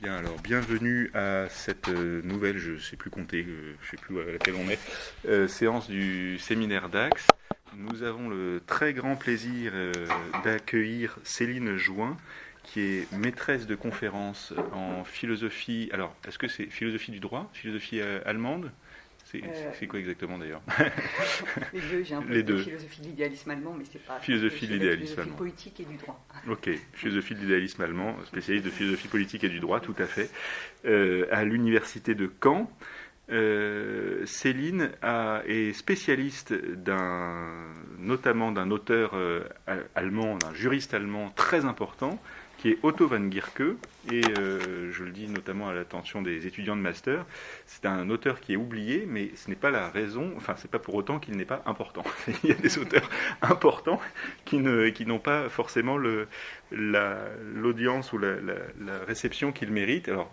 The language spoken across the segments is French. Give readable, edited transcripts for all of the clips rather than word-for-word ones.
Bien, alors bienvenue à cette nouvelle, je ne sais plus compter, je ne sais plus à laquelle on est, séance du séminaire d'Axe. Nous avons le très grand plaisir d'accueillir Céline Jouin, qui est maîtresse de conférence en philosophie. Alors, est-ce que c'est philosophie du droit, philosophie allemande? C'est quoi exactement d'ailleurs? Les deux, j'ai un peu de philosophie de l'idéalisme allemand, mais c'est pas philosophie de l'idéalisme allemand. Politique et du droit. Ok, philosophie de l'idéalisme allemand, spécialiste de philosophie politique et du droit, tout à fait, à l'université de Caen. Céline est spécialiste notamment d'un auteur allemand, d'un juriste allemand très important, qui est Otto von Guercke, et je le dis notamment à l'attention des étudiants de master, c'est un auteur qui est oublié, mais ce n'est pas la raison, enfin c'est pas pour autant qu'il n'est pas important. Il y a des auteurs importants qui n'ont pas forcément l'audience ou la réception qu'ils méritent. Alors,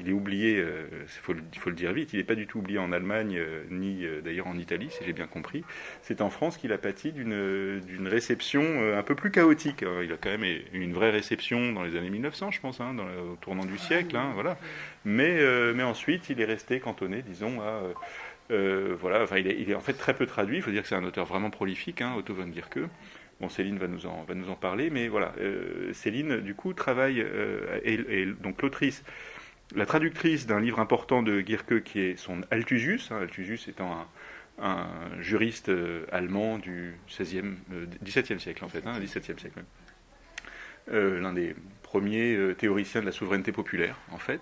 il est oublié, il faut le dire vite, il n'est pas du tout oublié en Allemagne, ni d'ailleurs en Italie, si j'ai bien compris. C'est en France qu'il a pâti d'une réception un peu plus chaotique. Alors, il a quand même eu une vraie réception dans les années 1900, je pense, au tournant du siècle, voilà. Mais ensuite, il est resté cantonné, disons, à... voilà, enfin, il est en fait très peu traduit. Il faut dire que c'est un auteur vraiment prolifique, Otto von Guercke. Bon, Céline va nous en parler, mais voilà. Céline, du coup, travaille, et donc l'autrice... La traductrice d'un livre important de Guercke qui est son Althusius, Althusius étant un juriste allemand du XVIIe siècle en fait, XVIIe siècle. L'un des premiers théoriciens de la souveraineté populaire en fait.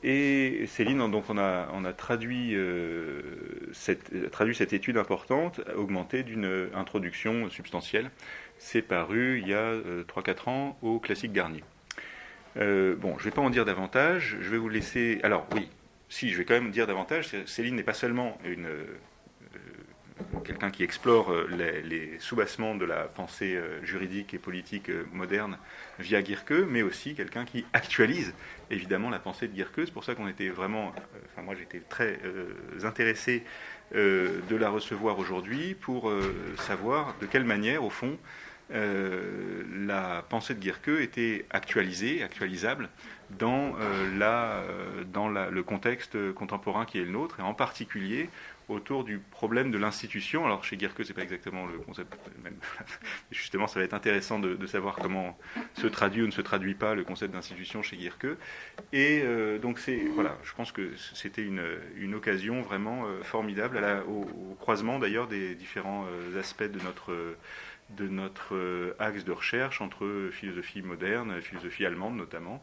Et Céline, donc on a traduit cette étude importante, augmentée d'une introduction substantielle. C'est paru il y a 3-4 ans au Classique Garnier. Je ne vais pas en dire davantage, je vais vous laisser... Alors oui, si, je vais quand même dire davantage. Céline n'est pas seulement quelqu'un qui explore les soubassements de la pensée juridique et politique moderne via Guercke, mais aussi quelqu'un qui actualise évidemment la pensée de Guercke. C'est pour ça qu'on était vraiment... moi j'étais très intéressé de la recevoir aujourd'hui pour savoir de quelle manière, au fond, la pensée de Guercke était actualisable dans le contexte contemporain qui est le nôtre, et en particulier autour du problème de l'institution. Alors chez Guercke, c'est pas exactement le concept même. Justement, ça va être intéressant de savoir comment se traduit ou ne se traduit pas le concept d'institution chez Guercke. Et donc je pense que c'était une occasion vraiment formidable au croisement d'ailleurs des différents aspects de notre axe de recherche entre philosophie moderne, philosophie allemande notamment,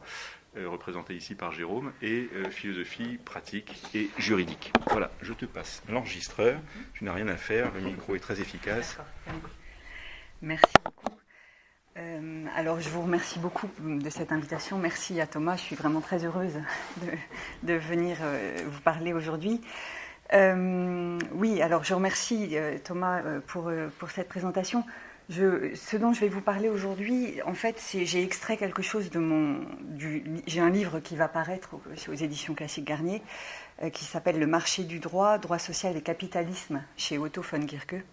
représentée ici par Jérôme, et philosophie pratique et juridique. Voilà, je te passe l'enregistreur, tu n'as rien à faire, le micro est très efficace. D'accord. Merci beaucoup. Alors je vous remercie beaucoup de cette invitation, merci à Thomas, je suis vraiment très heureuse de venir vous parler aujourd'hui. Oui, alors je remercie Thomas pour cette présentation. Ce dont je vais vous parler aujourd'hui, en fait, j'ai extrait quelque chose j'ai un livre qui va paraître aux éditions Classique Garnier, qui s'appelle Le marché du droit, droit social et capitalisme, chez Otto von Guercke.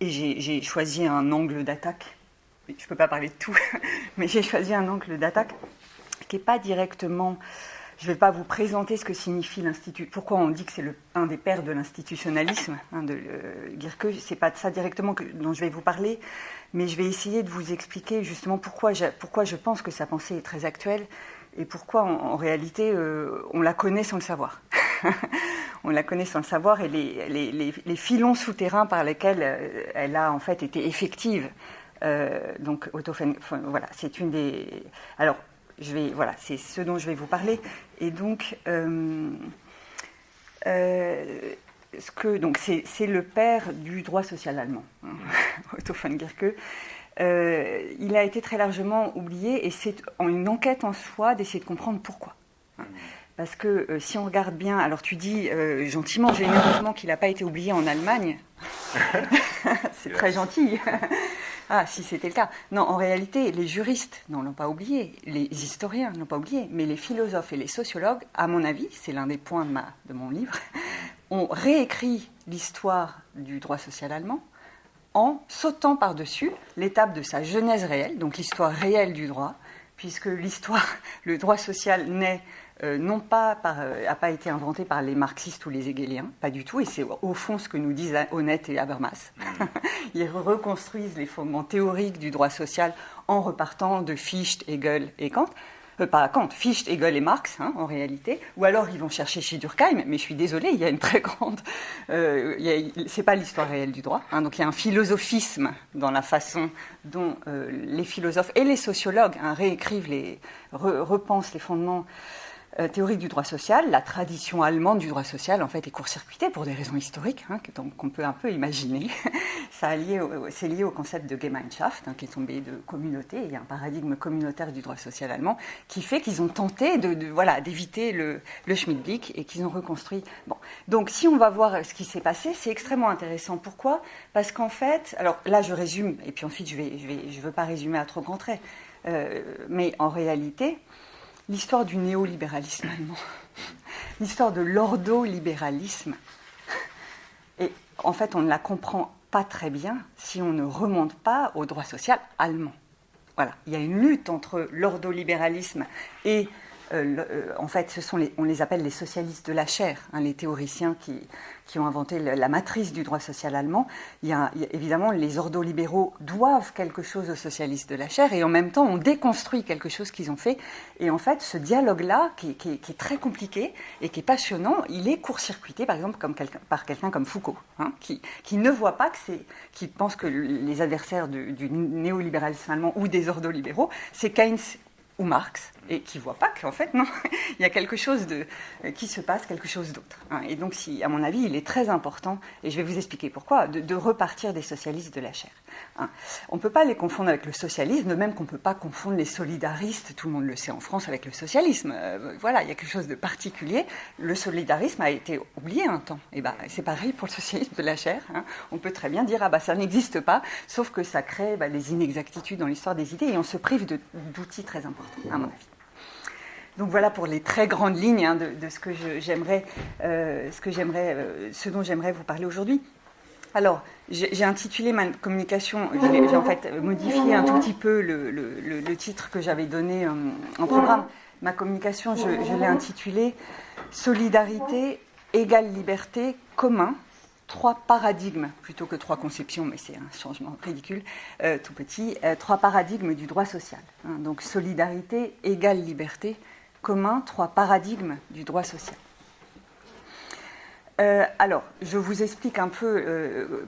Et j'ai choisi un angle d'attaque. Je ne peux pas parler de tout, mais j'ai choisi un angle d'attaque qui n'est pas directement... Je ne vais pas vous présenter ce que signifie pourquoi on dit que c'est un des pères de l'institutionnalisme, de Guercke. Ce n'est pas de ça directement dont je vais vous parler, mais je vais essayer de vous expliquer justement pourquoi je pense que sa pensée est très actuelle et pourquoi en réalité on la connaît sans le savoir. On la connaît sans le savoir, et les filons souterrains par lesquels elle a en fait été effective. Donc Otto von, voilà, c'est une des... Alors, c'est ce dont je vais vous parler. Et donc, c'est le père du droit social allemand, Otto von Guercke. Il a été très largement oublié, et c'est une enquête en soi d'essayer de comprendre pourquoi. Parce que si on regarde bien, alors tu dis gentiment, généreusement, qu'il n'a pas été oublié en Allemagne. C'est très gentil. Ah, si c'était le cas. Non, en réalité, les juristes ne l'ont pas oublié, les historiens ne l'ont pas oublié, mais les philosophes et les sociologues, à mon avis, c'est l'un des points de mon livre, ont réécrit l'histoire du droit social allemand en sautant par-dessus l'étape de sa genèse réelle, donc l'histoire réelle du droit, puisque l'histoire, le droit social naît n'a pas été inventé par les marxistes ou les hegéliens, pas du tout, et c'est au fond ce que nous disent Honneth et Habermas. Ils reconstruisent les fondements théoriques du droit social en repartant de Fichte, Hegel et Kant. Pas Kant, Fichte, Hegel et Marx, en réalité, ou alors ils vont chercher chez Durkheim, mais je suis désolée, il y a une très grande... c'est pas l'histoire réelle du droit, donc il y a un philosophisme dans la façon dont les philosophes et les sociologues repensent les fondements théorique du droit social. La tradition allemande du droit social, en fait, est court-circuitée pour des raisons historiques, qu'on peut un peu imaginer. C'est lié au concept de Gemeinschaft, qui est tombé de communauté. Il y a un paradigme communautaire du droit social allemand qui fait qu'ils ont tenté d'éviter le Schmitt-Blick et qu'ils ont reconstruit. Bon. Donc, si on va voir ce qui s'est passé, c'est extrêmement intéressant. Pourquoi ? Parce qu'en fait, alors là, je résume, et puis ensuite, je ne veux pas résumer à trop grands traits, mais en réalité, l'histoire du néolibéralisme allemand, l'histoire de l'ordolibéralisme, et en fait, on ne la comprend pas très bien si on ne remonte pas au droit social allemand. Voilà, il y a une lutte entre l'ordolibéralisme et en fait, on les appelle les socialistes de la chair, les théoriciens qui ont inventé la matrice du droit social allemand. Il y a évidemment, les ordolibéraux doivent quelque chose aux socialistes de la chair, et en même temps, on déconstruit quelque chose qu'ils ont fait. Et en fait, ce dialogue-là, qui est très compliqué et qui est passionnant, il est court-circuité, par exemple, par quelqu'un comme Foucault, qui ne voit pas qui pense que les adversaires du néolibéralisme allemand ou des ordolibéraux, c'est Keynes ou Marx, et qui ne voit pas qu'en fait, non, il y a quelque chose qui se passe, quelque chose d'autre. Et donc, à mon avis, il est très important, et je vais vous expliquer pourquoi, de repartir des socialistes de la chair. On ne peut pas les confondre avec le socialisme, de même qu'on ne peut pas confondre les solidaristes, tout le monde le sait en France, avec le socialisme. Voilà, il y a quelque chose de particulier. Le solidarisme a été oublié un temps. Et c'est pareil pour le socialisme de la chair. On peut très bien dire, ça n'existe pas, sauf que ça crée des inexactitudes dans l'histoire des idées, et on se prive d'outils très importants, à mon avis. Donc voilà pour les très grandes lignes de ce dont j'aimerais vous parler aujourd'hui. Alors, j'ai intitulé ma communication, j'ai en fait modifié un tout petit peu le titre que j'avais donné en programme. Ma communication, je l'ai intitulée « Solidarité, égale liberté, commun ». 3 paradigmes, plutôt que 3 conceptions, mais c'est un changement ridicule, tout petit, 3 paradigmes du droit social. Donc solidarité, égale liberté, commun, 3 paradigmes du droit social. Alors, je vous explique un peu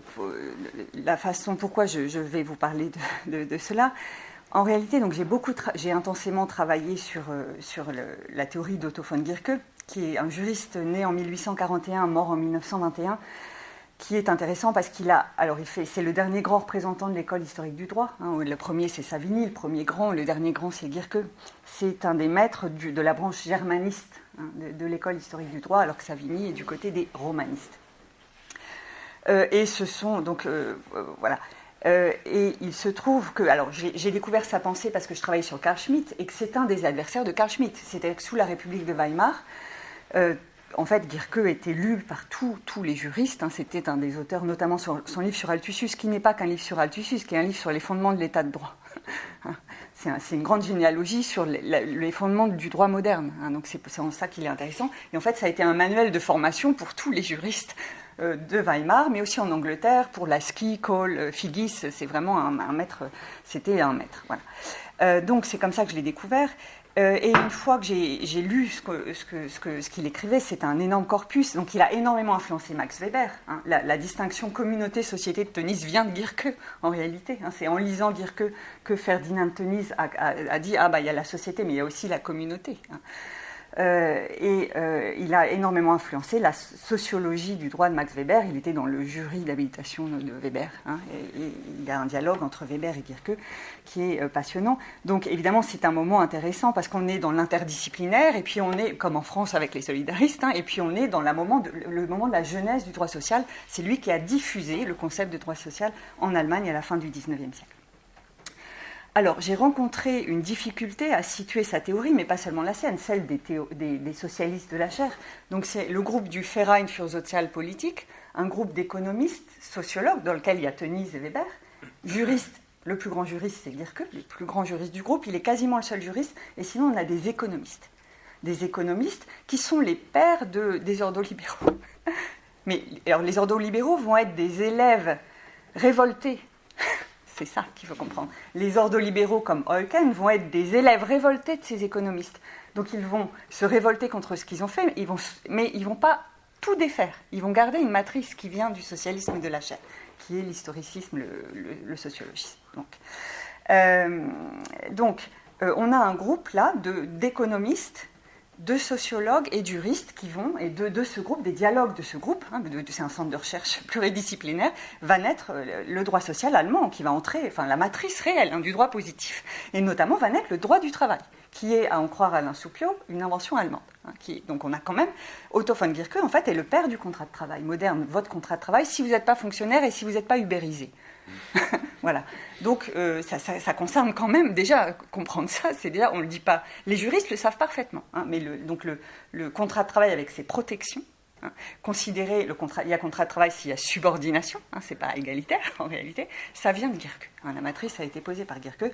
la façon, pourquoi je vais vous parler de cela. En réalité, donc, j'ai intensément travaillé sur la théorie d'Otto von Guercke, qui est un juriste né en 1841, mort en 1921, qui est intéressant parce c'est le dernier grand représentant de l'école historique du droit. Le premier, c'est Savigny, le dernier grand, c'est Guercke. C'est un des maîtres de la branche germaniste de l'école historique du droit, alors que Savigny est du côté des romanistes. Et ce sont donc voilà. Et il se trouve que, alors j'ai découvert sa pensée parce que je travaillais sur Carl Schmitt, et que c'est un des adversaires de Carl Schmitt. C'était sous la République de Weimar. En fait, Guercke était lu par tous les juristes. C'était un des auteurs, notamment sur son livre sur Althussus, qui n'est pas qu'un livre sur Althussus, qui est un livre sur les fondements de l'état de droit. C'est une grande généalogie sur les fondements du droit moderne. Donc c'est en ça qu'il est intéressant. Et en fait, ça a été un manuel de formation pour tous les juristes de Weimar, mais aussi en Angleterre, pour Lasky, Cole, Figgis. C'est vraiment un maître. C'était un maître. Voilà. Donc c'est comme ça que je l'ai découvert. Et une fois que j'ai lu ce qu'il écrivait, c'est un énorme corpus. Donc il a énormément influencé Max Weber. La distinction communauté-société de Tönnies vient de Guercke, en réalité. C'est en lisant Guercke que Ferdinand Tönnies a dit il y a la société, mais il y a aussi la communauté. Il a énormément influencé la sociologie du droit de Max Weber. Il était dans le jury d'habilitation de Weber. Et il y a un dialogue entre Weber et Guercke qui est passionnant. Donc évidemment, c'est un moment intéressant parce qu'on est dans l'interdisciplinaire, et puis on est, comme en France avec les solidaristes, et puis on est dans le moment de la genèse du droit social. C'est lui qui a diffusé le concept de droit social en Allemagne à la fin du XIXe siècle. Alors, j'ai rencontré une difficulté à situer sa théorie, mais pas seulement la sienne, celle des socialistes de la chair. Donc, c'est le groupe du Verein für Sozialpolitik, un groupe d'économistes, sociologues, dans lequel il y a Tönnies et Weber, juristes Le plus grand juriste, c'est Gierke, le plus grand juriste du groupe, il est quasiment le seul juriste, et sinon on a des économistes. Des économistes qui sont les pères des ordolibéraux. Mais alors, les ordolibéraux vont être des élèves révoltés. C'est ça qu'il faut comprendre. Les ordolibéraux comme Eucken vont être des élèves révoltés de ces économistes. Donc ils vont se révolter contre ce qu'ils ont fait, mais ils ne vont pas tout défaire. Ils vont garder une matrice qui vient du socialisme et de la chair, qui est l'historicisme, le sociologisme. Donc, on a un groupe là d'économistes, de sociologues et d'juristes qui vont, et de ce groupe, des dialogues de ce groupe, c'est un centre de recherche pluridisciplinaire, va naître le droit social allemand, qui va entrer, enfin la matrice réelle du droit positif, et notamment va naître le droit du travail, qui est, à en croire Alain Soupiot, une invention allemande. Donc on a quand même, Otto von Guercke, en fait, est le père du contrat de travail moderne, votre contrat de travail, si vous n'êtes pas fonctionnaire et si vous n'êtes pas ubérisé. Voilà. Donc ça concerne quand même, déjà, comprendre ça, c'est déjà, on ne le dit pas. Les juristes le savent parfaitement, mais le contrat de travail avec ses protections, considérer il y a contrat de travail s'il y a subordination, c'est pas égalitaire en réalité, ça vient de Guercke. La matrice a été posée par Guercke.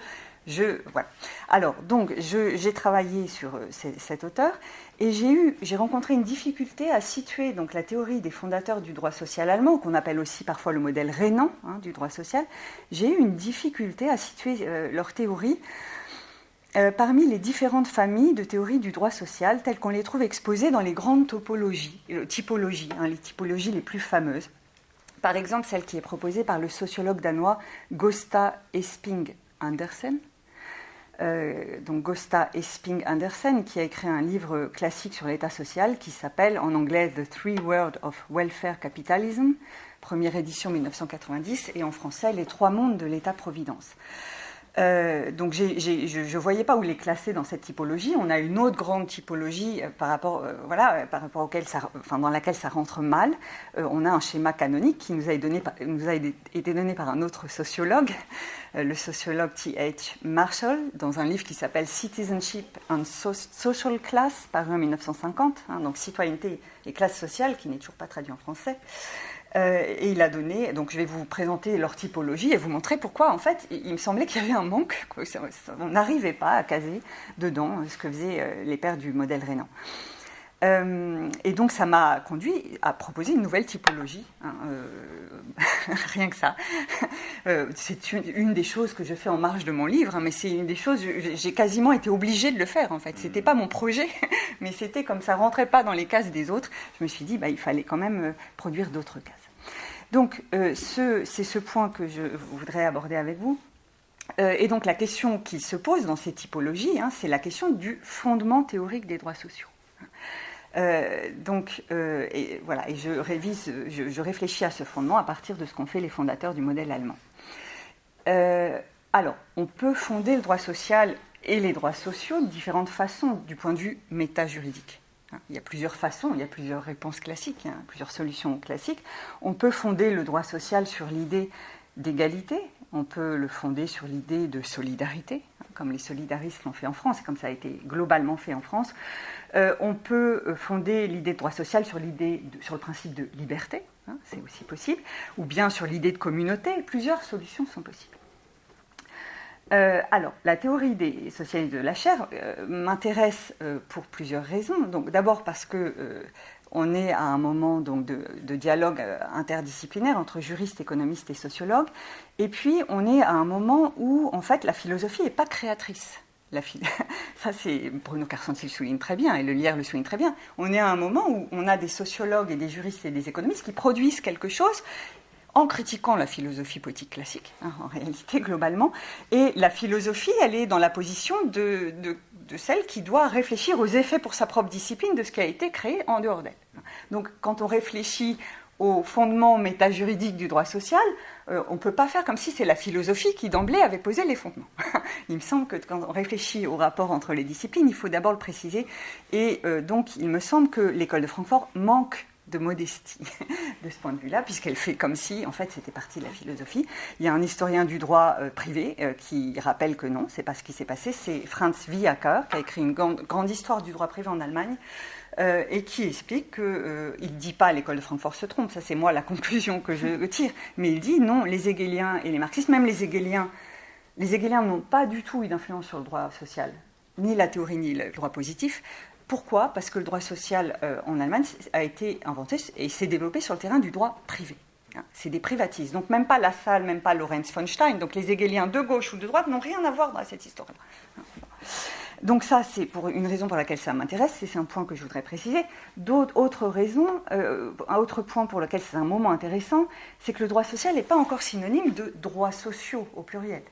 Voilà. Alors, donc, j'ai travaillé sur cet auteur et j'ai rencontré une difficulté à situer donc, la théorie des fondateurs du droit social allemand, qu'on appelle aussi parfois le modèle rhénan du droit social. J'ai eu une difficulté à situer leur théorie parmi les différentes familles de théories du droit social telles qu'on les trouve exposées dans les grandes typologies, les typologies les plus fameuses. Par exemple, celle qui est proposée par le sociologue danois Gösta Esping Andersen. Donc Gösta Esping Andersen, qui a écrit un livre classique sur l'État social qui s'appelle en anglais The Three Worlds of Welfare Capitalism, première édition 1990, et en français Les Trois Mondes de l'État-providence. Donc je ne voyais pas où les classer dans cette typologie. On a une autre grande typologie par rapport dans laquelle ça rentre mal. On a un schéma canonique qui nous a été donné par un autre sociologue, le sociologue T.H. Marshall, dans un livre qui s'appelle Citizenship and Social Class, paru en 1950, donc citoyenneté et classe sociale, qui n'est toujours pas traduit en français. Et il a donné, donc je vais vous présenter leur typologie et vous montrer pourquoi, en fait, il me semblait qu'il y avait un manque, on n'arrivait pas à caser dedans ce que faisaient les pères du modèle rhénan. Et donc ça m'a conduit à proposer une nouvelle typologie, rien que ça. C'est une des choses que je fais en marge de mon livre, mais c'est une des choses, j'ai quasiment été obligée de le faire en fait. C'était pas mon projet, mais c'était comme ça rentrait pas dans les cases des autres. Je me suis dit, il fallait quand même produire d'autres cases. Donc c'est ce point que je voudrais aborder avec vous. Et donc la question qui se pose dans ces typologies, c'est la question du fondement théorique des droits sociaux. Et je réfléchis à ce fondement à partir de ce qu'ont fait les fondateurs du modèle allemand. Alors, on peut fonder le droit social et les droits sociaux de différentes façons du point de vue méta-juridique. Il y a plusieurs façons, il y a plusieurs réponses classiques, plusieurs solutions classiques. On peut fonder le droit social sur l'idée d'égalité, on peut le fonder sur l'idée de solidarité, comme les solidaristes l'ont fait en France, et comme ça a été globalement fait en France. On peut fonder l'idée de droit social sur le principe de liberté, c'est aussi possible, ou bien sur l'idée de communauté. Plusieurs solutions sont possibles. Alors, la théorie des socialistes de la chair m'intéresse pour plusieurs raisons. Donc, d'abord parce que on est à un moment donc, de dialogue interdisciplinaire entre juristes, économistes et sociologues, et puis on est à un moment où, en fait, la philosophie n'est pas créatrice. Ça, c'est Bruno Karsenty le souligne très bien, et Le Lierre le souligne très bien. On est à un moment où on a des sociologues et des juristes et des économistes qui produisent quelque chose en critiquant la philosophie politique classique, en réalité, globalement. Et la philosophie, elle est dans la position de celle qui doit réfléchir aux effets pour sa propre discipline de ce qui a été créé en dehors d'elle. Donc, quand on réfléchit au fondement métajuridique du droit social, on ne peut pas faire comme si c'est la philosophie qui, d'emblée, avait posé les fondements. Il me semble que quand on réfléchit au rapport entre les disciplines, il faut d'abord le préciser. Et donc, il me semble que l'école de Francfort manque de modestie de ce point de vue-là, puisqu'elle fait comme si, en fait, c'était partie de la philosophie. Il y a un historien du droit privé qui rappelle que non, c'est pas ce qui s'est passé. C'est Franz Viacker, qui a écrit une grande histoire du droit privé en Allemagne, et qui explique qu'il ne dit pas l'école de Francfort se trompe, ça c'est moi la conclusion que je tire, mais il dit non, les hégéliens et les marxistes, même les hégéliens les hegéliens n'ont pas du tout eu d'influence sur le droit social, ni la théorie ni le droit positif. Pourquoi ? Parce que le droit social en Allemagne a été inventé et s'est développé sur le terrain du droit privé. C'est des privatistes. Donc même pas Lassalle, même pas Lorenz von Stein. Donc les hegéliens de gauche ou de droite n'ont rien à voir dans cette histoire-là. Donc ça, c'est pour une raison pour laquelle ça m'intéresse, c'est un point que je voudrais préciser. Autre raison, un autre point pour lequel c'est un moment intéressant, c'est que le droit social n'est pas encore synonyme de droits sociaux au pluriel.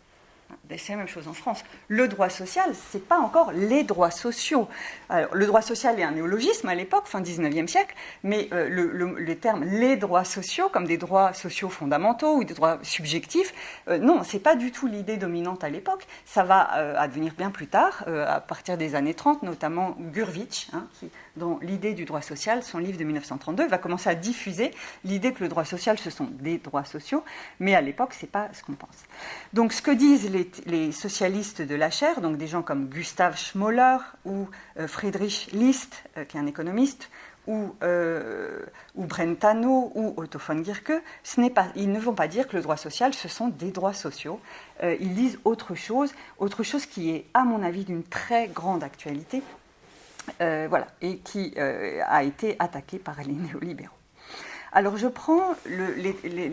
C'est la même chose en France. Le droit social, ce n'est pas encore les droits sociaux. Alors, le droit social est un néologisme à l'époque, fin 19e siècle, mais le terme les droits sociaux, comme des droits sociaux fondamentaux ou des droits subjectifs, non, ce n'est pas du tout l'idée dominante à l'époque. Ça va advenir bien plus tard, à partir des années 30, notamment Gurvitch, qui, dans l'idée du droit social, son livre de 1932, va commencer à diffuser l'idée que le droit social, ce sont des droits sociaux, mais à l'époque, ce n'est pas ce qu'on pense. Donc, ce que disent les socialistes de la chaire, donc des gens comme Gustav Schmoller ou Friedrich List, qui est un économiste, ou Brentano ou Otto von Guercke, ils ne vont pas dire que le droit social, ce sont des droits sociaux. Ils disent autre chose qui est, à mon avis, d'une très grande actualité, et qui a été attaquée par les néolibéraux. Alors je prends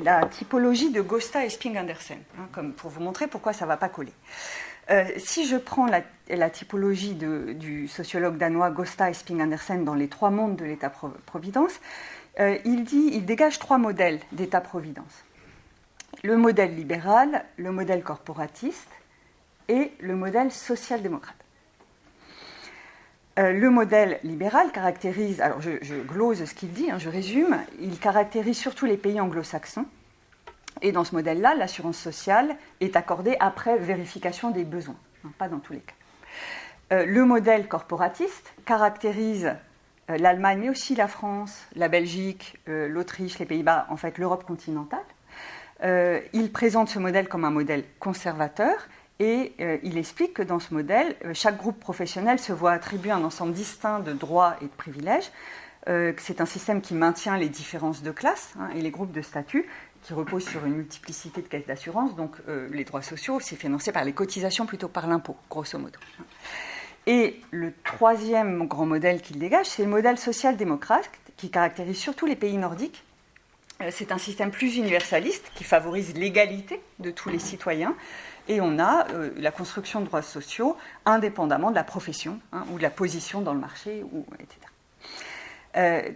la typologie de Gösta et Sping-Andersen, comme pour vous montrer pourquoi ça ne va pas coller. Si je prends la typologie du sociologue danois Gösta et Sping-Andersen dans les trois mondes de l'État-providence, il dégage trois modèles d'État-providence. Le modèle libéral, le modèle corporatiste et le modèle social-démocrate. Le modèle libéral caractérise, alors je glose ce qu'il dit, je résume, il caractérise surtout les pays anglo-saxons. Et dans ce modèle-là, l'assurance sociale est accordée après vérification des besoins, pas dans tous les cas. Le modèle corporatiste caractérise l'Allemagne, mais aussi la France, la Belgique, l'Autriche, les Pays-Bas, en fait l'Europe continentale. Il présente ce modèle comme un modèle conservateur. Et il explique que dans ce modèle, chaque groupe professionnel se voit attribuer un ensemble distinct de droits et de privilèges, que c'est un système qui maintient les différences de classe et les groupes de statut, qui reposent sur une multiplicité de caisses d'assurance. Donc les droits sociaux, c'est financé par les cotisations plutôt que par l'impôt, grosso modo. Et le troisième grand modèle qu'il dégage, c'est le modèle social-démocrate, qui caractérise surtout les pays nordiques. C'est un système plus universaliste qui favorise l'égalité de tous les citoyens. Et on a la construction de droits sociaux indépendamment de la profession ou de la position dans le marché, etc.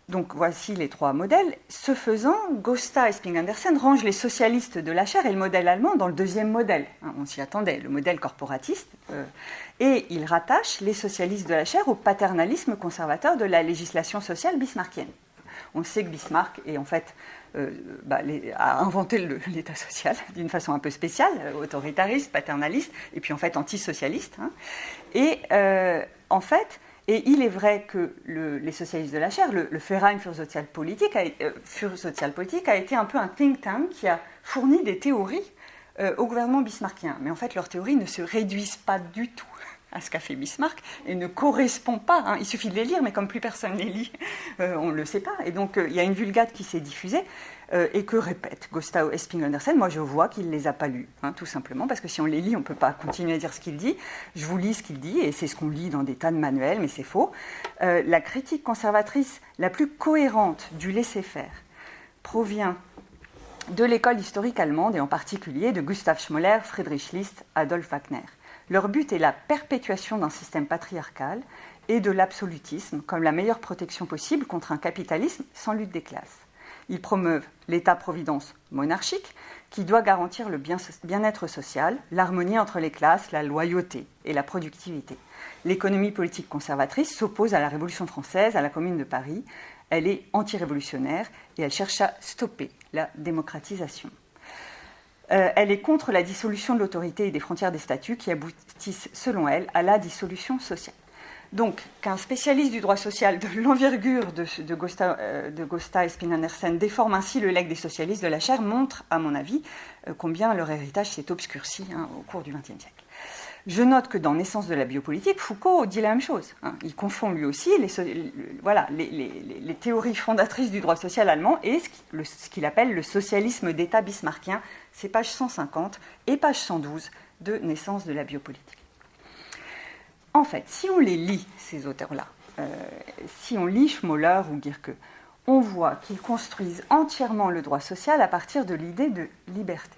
Donc voici les trois modèles. Ce faisant, Gösta et Sping-Andersen rangent les socialistes de la chaire et le modèle allemand dans le deuxième modèle. On s'y attendait, le modèle corporatiste. Et ils rattachent les socialistes de la chaire au paternalisme conservateur de la législation sociale bismarckienne. On sait que Bismarck est en fait a inventé l'État social d'une façon un peu spéciale, autoritariste, paternaliste, et puis en fait antisocialiste. Et en fait, il est vrai que les socialistes de la chaire, le Verein für Sozialpolitik a été un peu un think tank qui a fourni des théories au gouvernement bismarckien. Mais en fait, leurs théories ne se réduisent pas du tout à ce qu'a fait Bismarck et ne correspond pas. Il suffit de les lire, mais comme plus personne les lit, on ne le sait pas. Et donc, il y a une vulgate qui s'est diffusée et que répète Gösta et Sping-Andersen. Moi, je vois qu'il ne les a pas lus, tout simplement, parce que si on les lit, on ne peut pas continuer à dire ce qu'il dit. Je vous lis ce qu'il dit, et c'est ce qu'on lit dans des tas de manuels, mais c'est faux. La critique conservatrice la plus cohérente du laisser-faire provient de l'école historique allemande, et en particulier de Gustav Schmoller, Friedrich List, Adolf Wagner. Leur but est la perpétuation d'un système patriarcal et de l'absolutisme comme la meilleure protection possible contre un capitalisme sans lutte des classes. Ils promeuvent l'État-providence monarchique qui doit garantir le bien-être social, l'harmonie entre les classes, la loyauté et la productivité. L'économie politique conservatrice s'oppose à la Révolution française, à la Commune de Paris. Elle est anti-révolutionnaire et elle cherche à stopper la démocratisation. Elle est contre la dissolution de l'autorité et des frontières des statuts qui aboutissent, selon elle, à la dissolution sociale. Donc, qu'un spécialiste du droit social de l'envergure de Gösta et Sping-Andersen déforme ainsi le legs des socialistes de la chaire montre, à mon avis, combien leur héritage s'est obscurci au cours du XXe siècle. Je note que dans Naissance de la biopolitique, Foucault dit la même chose. Il confond lui aussi les théories fondatrices du droit social allemand et ce qu'il appelle le socialisme d'État bismarckien. C'est page 150 et page 112 de Naissance de la biopolitique. En fait, si on les lit, ces auteurs-là, si on lit Schmoller ou Gierke, on voit qu'ils construisent entièrement le droit social à partir de l'idée de liberté.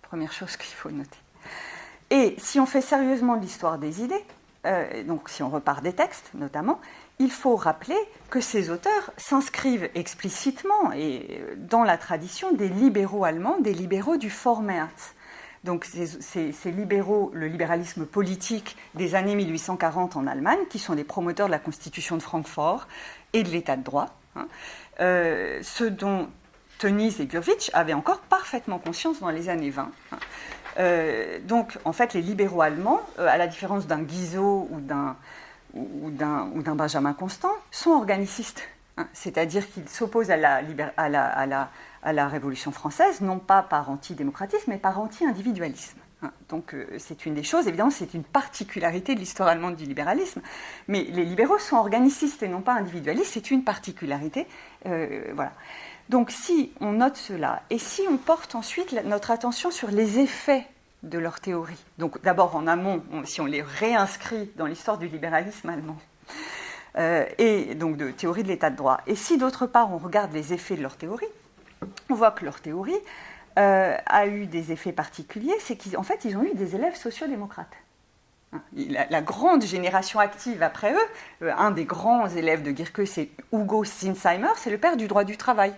Première chose qu'il faut noter. Et si on fait sérieusement l'histoire des idées, donc si on repart des textes notamment, il faut rappeler que ces auteurs s'inscrivent explicitement dans la tradition des libéraux allemands, des libéraux du Vormärz. Donc ces libéraux, le libéralisme politique des années 1840 en Allemagne, qui sont des promoteurs de la Constitution de Francfort et de l'État de droit, ce dont Tönnies et Gurwitsch avaient encore parfaitement conscience dans les années 20. Donc, en fait, les libéraux allemands, à la différence d'un Guizot ou d'un Benjamin Constant, sont organicistes. C'est-à-dire qu'ils s'opposent à la Révolution française, non pas par antidémocratisme, mais par anti-individualisme. Donc, c'est une des choses, évidemment, c'est une particularité de l'histoire allemande du libéralisme, mais les libéraux sont organicistes et non pas individualistes, c'est une particularité. Voilà. Donc, si on note cela, et si on porte ensuite notre attention sur les effets de leur théorie, donc d'abord en amont, si on les réinscrit dans l'histoire du libéralisme allemand, et donc de théorie de l'état de droit, et si d'autre part on regarde les effets de leur théorie, on voit que leur théorie a eu des effets particuliers, c'est qu'en fait ils ont eu des élèves sociodémocrates. La grande génération active après eux, un des grands élèves de Gierke, c'est Hugo Sinsheimer, c'est le père du droit du travail.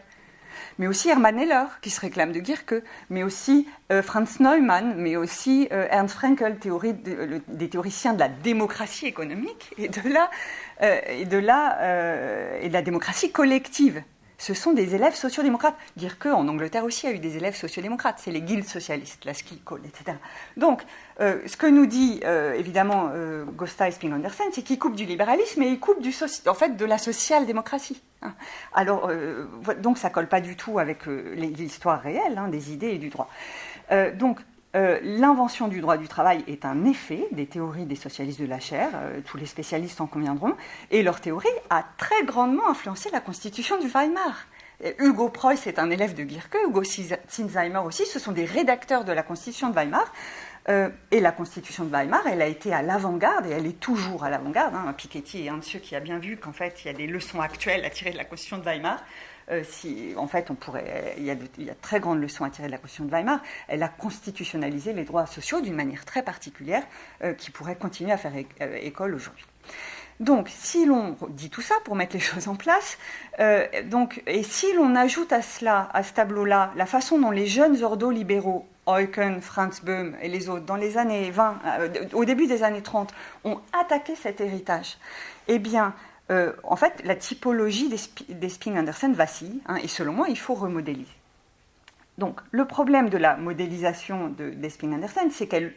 Mais aussi Hermann Heller, qui se réclame de Gierke, mais aussi Franz Neumann, mais aussi Ernst Fraenkel, des théoriciens de la démocratie économique et de la démocratie collective. Ce sont des élèves sociodémocrates. Gierke, en Angleterre aussi, a eu des élèves sociodémocrates. C'est les guildes socialistes, la Skilcode, etc. Donc, ce que nous dit, évidemment, Gösta Esping-Andersen, c'est qu'il coupe du libéralisme et il coupe de la social-démocratie. Alors, donc, ça ne colle pas du tout avec l'histoire réelle des idées et du droit. Donc, l'invention du droit du travail est un effet des théories des socialistes de la chair, tous les spécialistes en conviendront, et leur théorie a très grandement influencé la constitution du Weimar. Hugo Preuss est un élève de Gierke, Hugo Sinsheimer aussi, ce sont des rédacteurs de la constitution de Weimar, et la constitution de Weimar, elle a été à l'avant-garde, et elle est toujours à l'avant-garde. Piketty est un de ceux qui a bien vu qu'en fait, il y a des leçons actuelles à tirer de la constitution de Weimar. En fait, il y a de très grandes leçons à tirer de la Constitution de Weimar. Elle a constitutionnalisé les droits sociaux d'une manière très particulière qui pourrait continuer à faire école aujourd'hui. Donc, si l'on dit tout ça pour mettre les choses en place, et si l'on ajoute à cela, à ce tableau-là, la façon dont les jeunes ordo-libéraux, Eucken, Franz Böhm et les autres, dans les années 20, au début des années 30, ont attaqué cet héritage, eh bien, en fait, la typologie d'Esping-Andersen vacille, et selon moi, il faut remodéliser. Donc, le problème de la modélisation d'Esping-Andersen, c'est qu'elle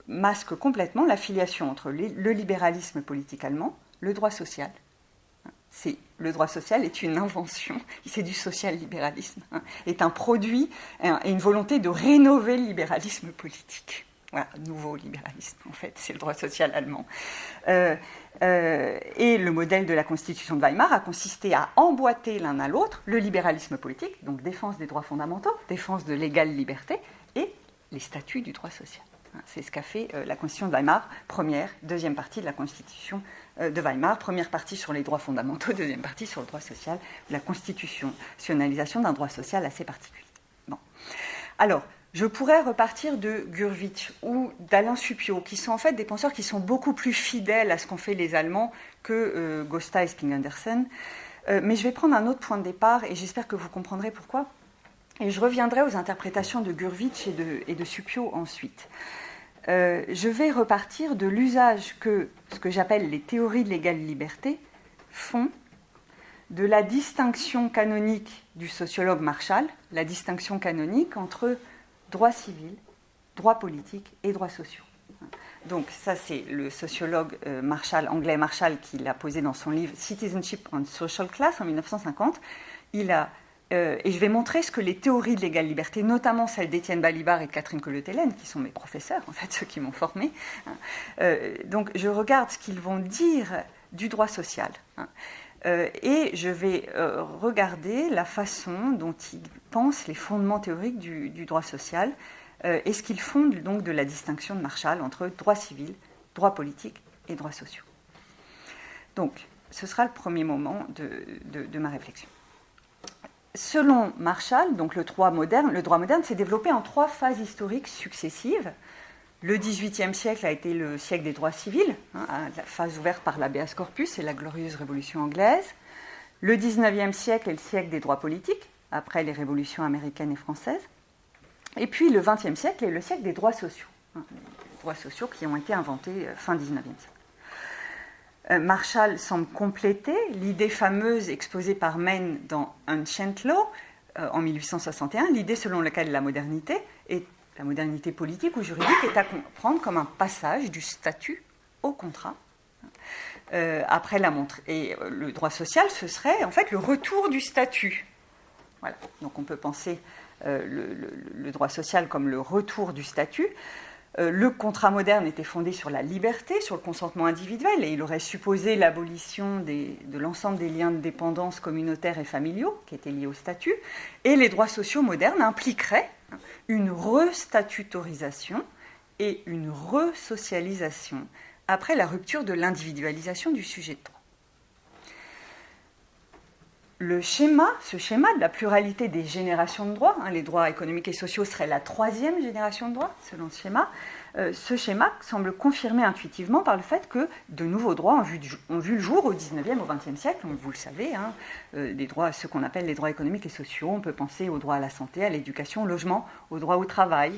masque complètement la filiation entre le libéralisme politique allemand, le droit social. Le droit social est une invention, c'est du social-libéralisme, est un produit et une volonté de rénover le libéralisme politique. Voilà, nouveau libéralisme, en fait, c'est le droit social allemand. Et le modèle de la Constitution de Weimar a consisté à emboîter l'un à l'autre le libéralisme politique, donc défense des droits fondamentaux, défense de l'égale liberté, et les statuts du droit social. C'est ce qu'a fait la Constitution de Weimar, deuxième partie de la Constitution de Weimar, première partie sur les droits fondamentaux, deuxième partie sur le droit social, la constitutionnalisation d'un droit social assez particulier. Bon. Alors, je pourrais repartir de Gurwitsch ou d'Alain Supiot, qui sont en fait des penseurs qui sont beaucoup plus fidèles à ce qu'ont fait les Allemands que Gösta Esping-Andersen. Mais je vais prendre un autre point de départ et j'espère que vous comprendrez pourquoi. Et je reviendrai aux interprétations de Gurwitsch et de Supiot ensuite. Je vais repartir de l'usage que ce que j'appelle les théories de l'égale liberté font de la distinction canonique du sociologue Marshall, la distinction canonique entre droit civil, droit politique et droits sociaux. Donc ça, c'est le sociologue anglais Marshall qui l'a posé dans son livre Citizenship and Social Class en 1950. Il a et je vais montrer ce que les théories de l'égale liberté, notamment celles d'Étienne Balibar et de Catherine Collet-Hélène, qui sont mes professeurs, en fait, ceux qui m'ont formée. Donc, je regarde ce qu'ils vont dire du droit social. Et je vais regarder la façon dont ils pensent les fondements théoriques du droit social et ce qu'ils font donc de la distinction de Marshall entre droit civil, droit politique et droits sociaux. Donc, ce sera le premier moment de ma réflexion. Selon Marshall, donc le droit moderne s'est développé en 3 phases historiques successives. Le XVIIIe siècle a été le siècle des droits civils, la phase ouverte par l'habeas corpus et la glorieuse Révolution anglaise. Le XIXe siècle est le siècle des droits politiques, après les révolutions américaines et françaises. Et puis le XXe siècle est le siècle des droits sociaux, les droits sociaux qui ont été inventés fin XIXe siècle. Marshall semble compléter l'idée fameuse exposée par Maine dans Ancient Law en 1861, l'idée selon laquelle la modernité politique ou juridique est à comprendre comme un passage du statut au contrat. Après la montre. Et le droit social, ce serait en fait le retour du statut. Voilà. Donc on peut penser le droit social comme le retour du statut. Le contrat moderne était fondé sur la liberté, sur le consentement individuel, et il aurait supposé l'abolition de l'ensemble des liens de dépendance communautaires et familiaux qui étaient liés au statut. Et les droits sociaux modernes impliqueraient une restatutorisation et une resocialisation après la rupture de l'individualisation du sujet de droit. Ce schéma de la pluralité des générations de droits, les droits économiques et sociaux seraient la 3e génération de droits, selon ce schéma semble confirmé intuitivement par le fait que de nouveaux droits ont vu le jour au XIXe, au XXe siècle, vous le savez, des droits, ce qu'on appelle les droits économiques et sociaux. On peut penser au droit à la santé, à l'éducation, au logement, au droit au travail,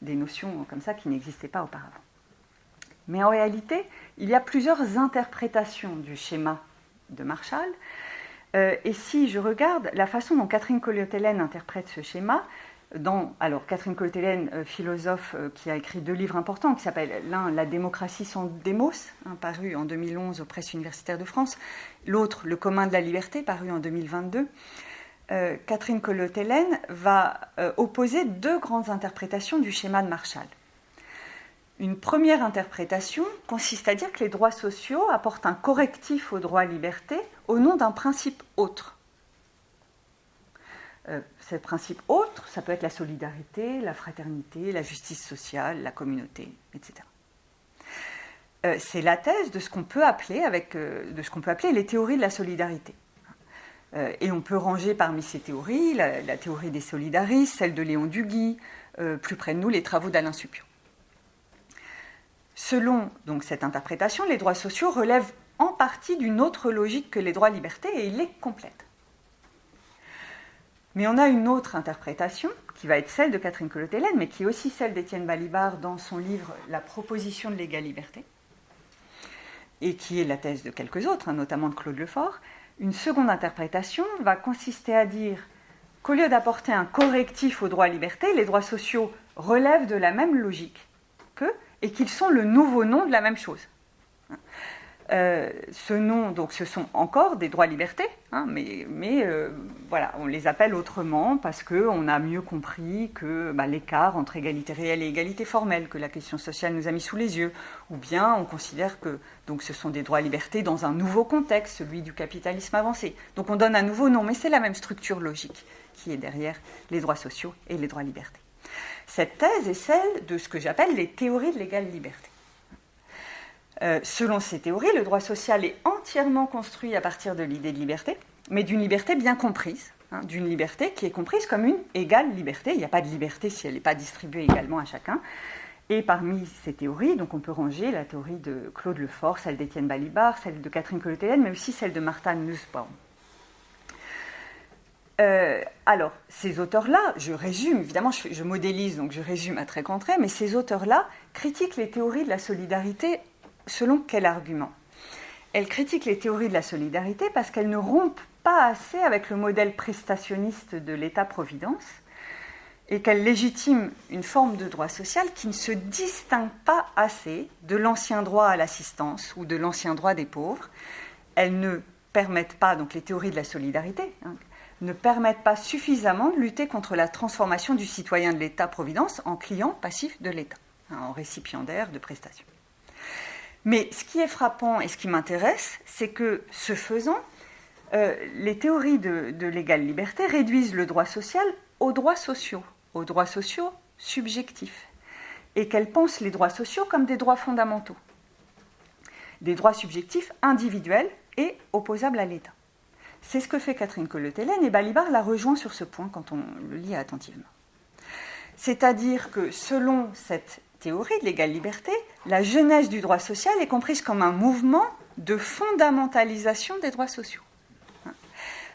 des notions comme ça qui n'existaient pas auparavant. Mais en réalité, il y a plusieurs interprétations du schéma de Marshall. Et si je regarde la façon dont Catherine Collet-Hélène interprète ce schéma, alors Catherine Collet-Hélène, philosophe qui a écrit 2 livres importants, qui s'appellent l'un « La démocratie sans démos », paru en 2011 aux Presses universitaires de France, l'autre « Le commun de la liberté », paru en 2022, Catherine Collet-Hélène va opposer 2 grandes interprétations du schéma de Marshall. Une première interprétation consiste à dire que les droits sociaux apportent un correctif au droit à liberté au nom d'un principe autre. Ce principe autre, ça peut être la solidarité, la fraternité, la justice sociale, la communauté, etc. C'est la thèse de ce qu'on peut appeler les théories de la solidarité. Et on peut ranger parmi ces théories la théorie des solidaristes, celle de Léon Duguy, plus près de nous les travaux d'Alain Suppion. Selon donc, cette interprétation, les droits sociaux relèvent en partie d'une autre logique que les droits-libertés et ils les complètent. Mais on a une autre interprétation, qui va être celle de Catherine Collet-Hélène, mais qui est aussi celle d'Étienne Balibar dans son livre « La proposition de l'égale liberté », et qui est la thèse de quelques autres, notamment de Claude Lefort. Une seconde interprétation va consister à dire qu'au lieu d'apporter un correctif aux droits-libertés, les droits sociaux relèvent de la même logique qu'eux, et qu'ils sont le nouveau nom de la même chose. Ce nom, donc, ce sont encore des droits-libertés, mais voilà, on les appelle autrement parce qu'on a mieux compris que l'écart entre égalité réelle et égalité formelle, que la question sociale nous a mis sous les yeux, ou bien on considère que donc, ce sont des droits-libertés dans un nouveau contexte, celui du capitalisme avancé. Donc on donne un nouveau nom, mais c'est la même structure logique qui est derrière les droits sociaux et les droits-libertés. Cette thèse est celle de ce que j'appelle les théories de l'égale liberté. Selon ces théories, le droit social est entièrement construit à partir de l'idée de liberté, mais d'une liberté bien comprise, d'une liberté qui est comprise comme une égale liberté. Il n'y a pas de liberté si elle n'est pas distribuée également à chacun. Et parmi ces théories, donc on peut ranger la théorie de Claude Lefort, celle d'Étienne Balibar, celle de Catherine Collet-Hélène, mais aussi celle de Martha Nussbaum. Alors, ces auteurs-là, je résume, évidemment, je modélise, donc je résume à très grands traits, mais ces auteurs-là critiquent les théories de la solidarité selon quel argument ? Elles critiquent les théories de la solidarité parce qu'elles ne rompent pas assez avec le modèle prestationniste de l'État-providence et qu'elles légitiment une forme de droit social qui ne se distingue pas assez de l'ancien droit à l'assistance ou de l'ancien droit des pauvres. Elles ne permettent pas, donc les théories de la solidarité, ne permettent pas suffisamment de lutter contre la transformation du citoyen de l'État-providence en client passif de l'État, en récipiendaire de prestations. Mais ce qui est frappant et ce qui m'intéresse, c'est que, ce faisant, les théories de l'égale liberté réduisent le droit social aux droits sociaux subjectifs, et qu'elles pensent les droits sociaux comme des droits fondamentaux, des droits subjectifs individuels et opposables à l'État. C'est ce que fait Catherine Collet-Hélène, et Balibar la rejoint sur ce point quand on le lit attentivement. C'est-à-dire que, selon cette théorie de l'égale liberté, la genèse du droit social est comprise comme un mouvement de fondamentalisation des droits sociaux.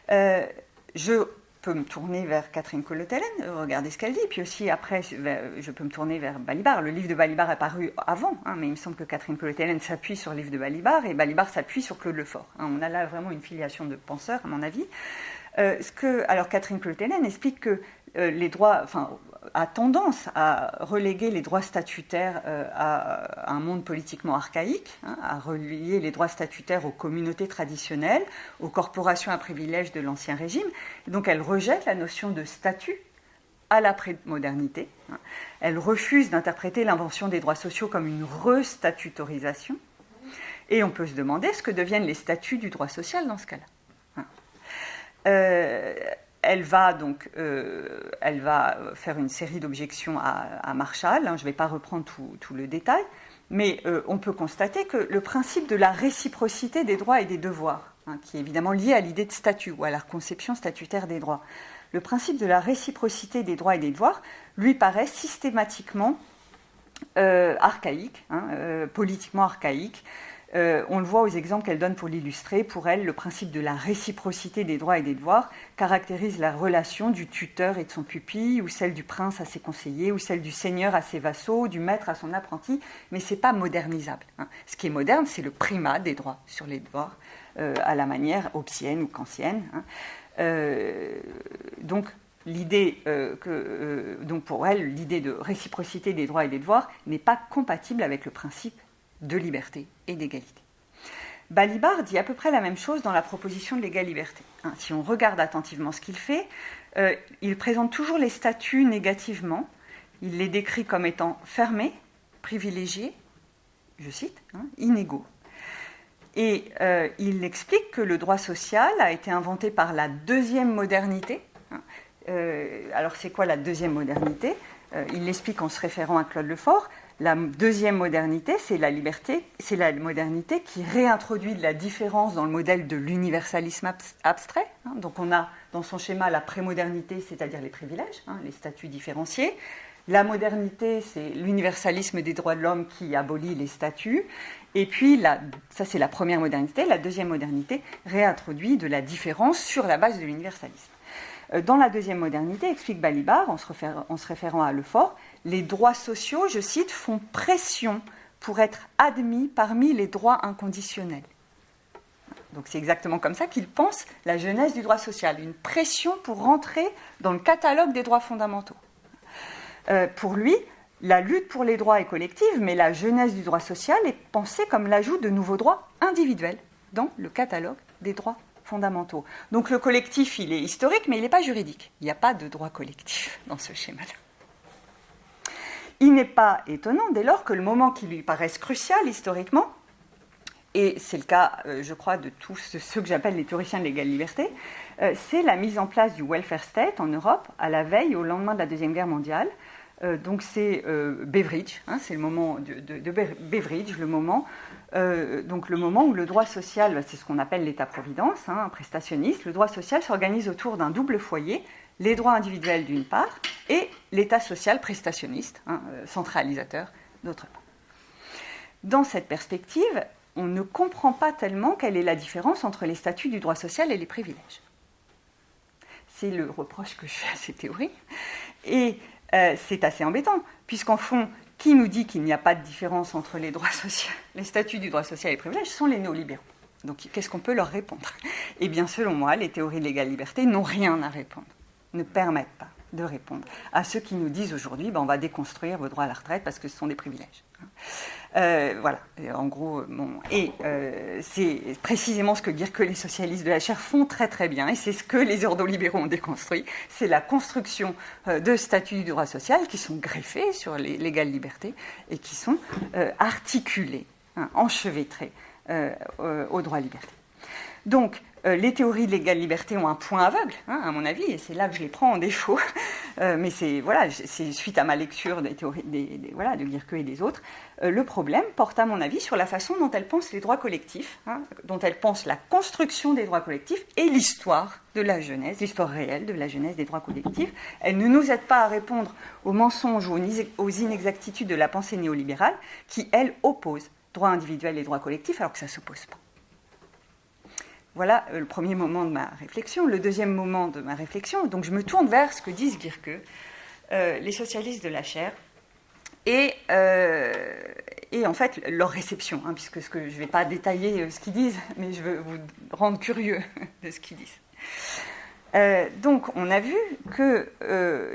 Je peux me tourner vers Catherine Collet-Hélène, regarder ce qu'elle dit, puis aussi après, je peux me tourner vers Balibar. Le livre de Balibar est paru avant, mais il me semble que Catherine Collet-Hélène s'appuie sur le livre de Balibar, et Balibar s'appuie sur Claude Lefort. On a là vraiment une filiation de penseurs, à mon avis. Alors Catherine Collet-Hélène explique que les droits, a tendance à reléguer les droits statutaires à un monde politiquement archaïque, à relier les droits statutaires aux communautés traditionnelles, aux corporations à privilèges de l'Ancien Régime. Et donc elle rejette la notion de statut à la prémodernité. Elle refuse d'interpréter l'invention des droits sociaux comme une restatutorisation. Et on peut se demander ce que deviennent les statuts du droit social dans ce cas-là. Elle va faire une série d'objections à Marshall. Je ne vais pas reprendre tout le détail, mais on peut constater que le principe de la réciprocité des droits et des devoirs, qui est évidemment lié à l'idée de statut ou à la conception statutaire des droits, le principe de la réciprocité des droits et des devoirs lui paraît systématiquement archaïque, politiquement archaïque. On le voit aux exemples qu'elle donne pour l'illustrer. Pour elle, le principe de la réciprocité des droits et des devoirs caractérise la relation du tuteur et de son pupille, ou celle du prince à ses conseillers, ou celle du seigneur à ses vassaux, du maître à son apprenti, mais ce n'est pas modernisable. Ce qui est moderne, c'est le primat des droits sur les devoirs, à la manière hobbesienne ou kantienne. Donc pour elle, l'idée de réciprocité des droits et des devoirs n'est pas compatible avec le principe de liberté et d'égalité. Balibar dit à peu près la même chose dans la proposition de l'égale liberté. Si on regarde attentivement ce qu'il fait, il présente toujours les statuts négativement. Il les décrit comme étant fermés, privilégiés, je cite, inégaux. Et il explique que le droit social a été inventé par la deuxième modernité. Alors c'est quoi la deuxième modernité ? Il l'explique en se référant à Claude Lefort. La deuxième modernité, c'est la liberté, c'est la modernité qui réintroduit de la différence dans le modèle de l'universalisme abstrait. Donc on a dans son schéma la prémodernité, c'est-à-dire les privilèges, les statuts différenciés. La modernité, c'est l'universalisme des droits de l'homme qui abolit les statuts. Et puis, ça c'est la première modernité. La deuxième modernité réintroduit de la différence sur la base de l'universalisme. Dans la deuxième modernité, explique Balibar, en se référant à Lefort, les droits sociaux, je cite, font pression pour être admis parmi les droits inconditionnels. Donc c'est exactement comme ça qu'il pense la genèse du droit social, une pression pour rentrer dans le catalogue des droits fondamentaux. Pour lui, la lutte pour les droits est collective, mais la genèse du droit social est pensée comme l'ajout de nouveaux droits individuels dans le catalogue des droits fondamentaux. Donc le collectif, il est historique, mais il n'est pas juridique. Il n'y a pas de droit collectif dans ce schéma-là. Il n'est pas étonnant dès lors que le moment qui lui paraisse crucial historiquement, et c'est le cas, je crois, de tous ceux que j'appelle les théoriciens de l'égale liberté, c'est la mise en place du welfare state en Europe à la veille, au lendemain de la Deuxième Guerre mondiale. Donc c'est Beveridge, c'est le moment de Beveridge, le moment où le droit social, c'est ce qu'on appelle l'État-providence, prestationniste, le droit social s'organise autour d'un double foyer, les droits individuels d'une part, et l'État social prestationniste, centralisateur d'autre part. Dans cette perspective, on ne comprend pas tellement quelle est la différence entre les statuts du droit social et les privilèges. C'est le reproche que je fais à ces théories. Et c'est assez embêtant, puisqu'en fond, qui nous dit qu'il n'y a pas de différence entre les droits sociaux, les statuts du droit social et les privilèges, sont les néolibéraux. Donc qu'est-ce qu'on peut leur répondre ? Eh bien, selon moi, les théories de l'égale liberté n'ont rien à répondre, ne permettent pas de répondre à ceux qui nous disent aujourd'hui on va déconstruire vos droits à la retraite parce que ce sont des privilèges. Voilà, en gros, c'est précisément ce que Guerqueux et les socialistes de la chaire font très très bien, et c'est ce que les ordolibéraux ont déconstruit, c'est la construction de statuts du droit social qui sont greffés sur l'égale liberté et qui sont articulés, enchevêtrés au droit liberté. Donc, les théories de l'égale liberté ont un point aveugle, à mon avis, et c'est là que je les prends en défaut. Mais c'est suite à ma lecture des théories de Guerqueux et des autres. Le problème porte, à mon avis, sur la façon dont elles pensent les droits collectifs, dont elles pensent la construction des droits collectifs et l'histoire de la genèse, l'histoire réelle de la genèse des droits collectifs. Elles ne nous aident pas à répondre aux mensonges ou aux inexactitudes de la pensée néolibérale qui, elle, oppose droit individuel et droit collectif, alors que ça ne s'oppose pas. Voilà le premier moment de ma réflexion. Le deuxième moment de ma réflexion, donc je me tourne vers ce que disent Guerqueux, les socialistes de la chaire, et en fait leur réception, puisque je ne vais pas détailler ce qu'ils disent, mais je veux vous rendre curieux de ce qu'ils disent. Donc on a vu que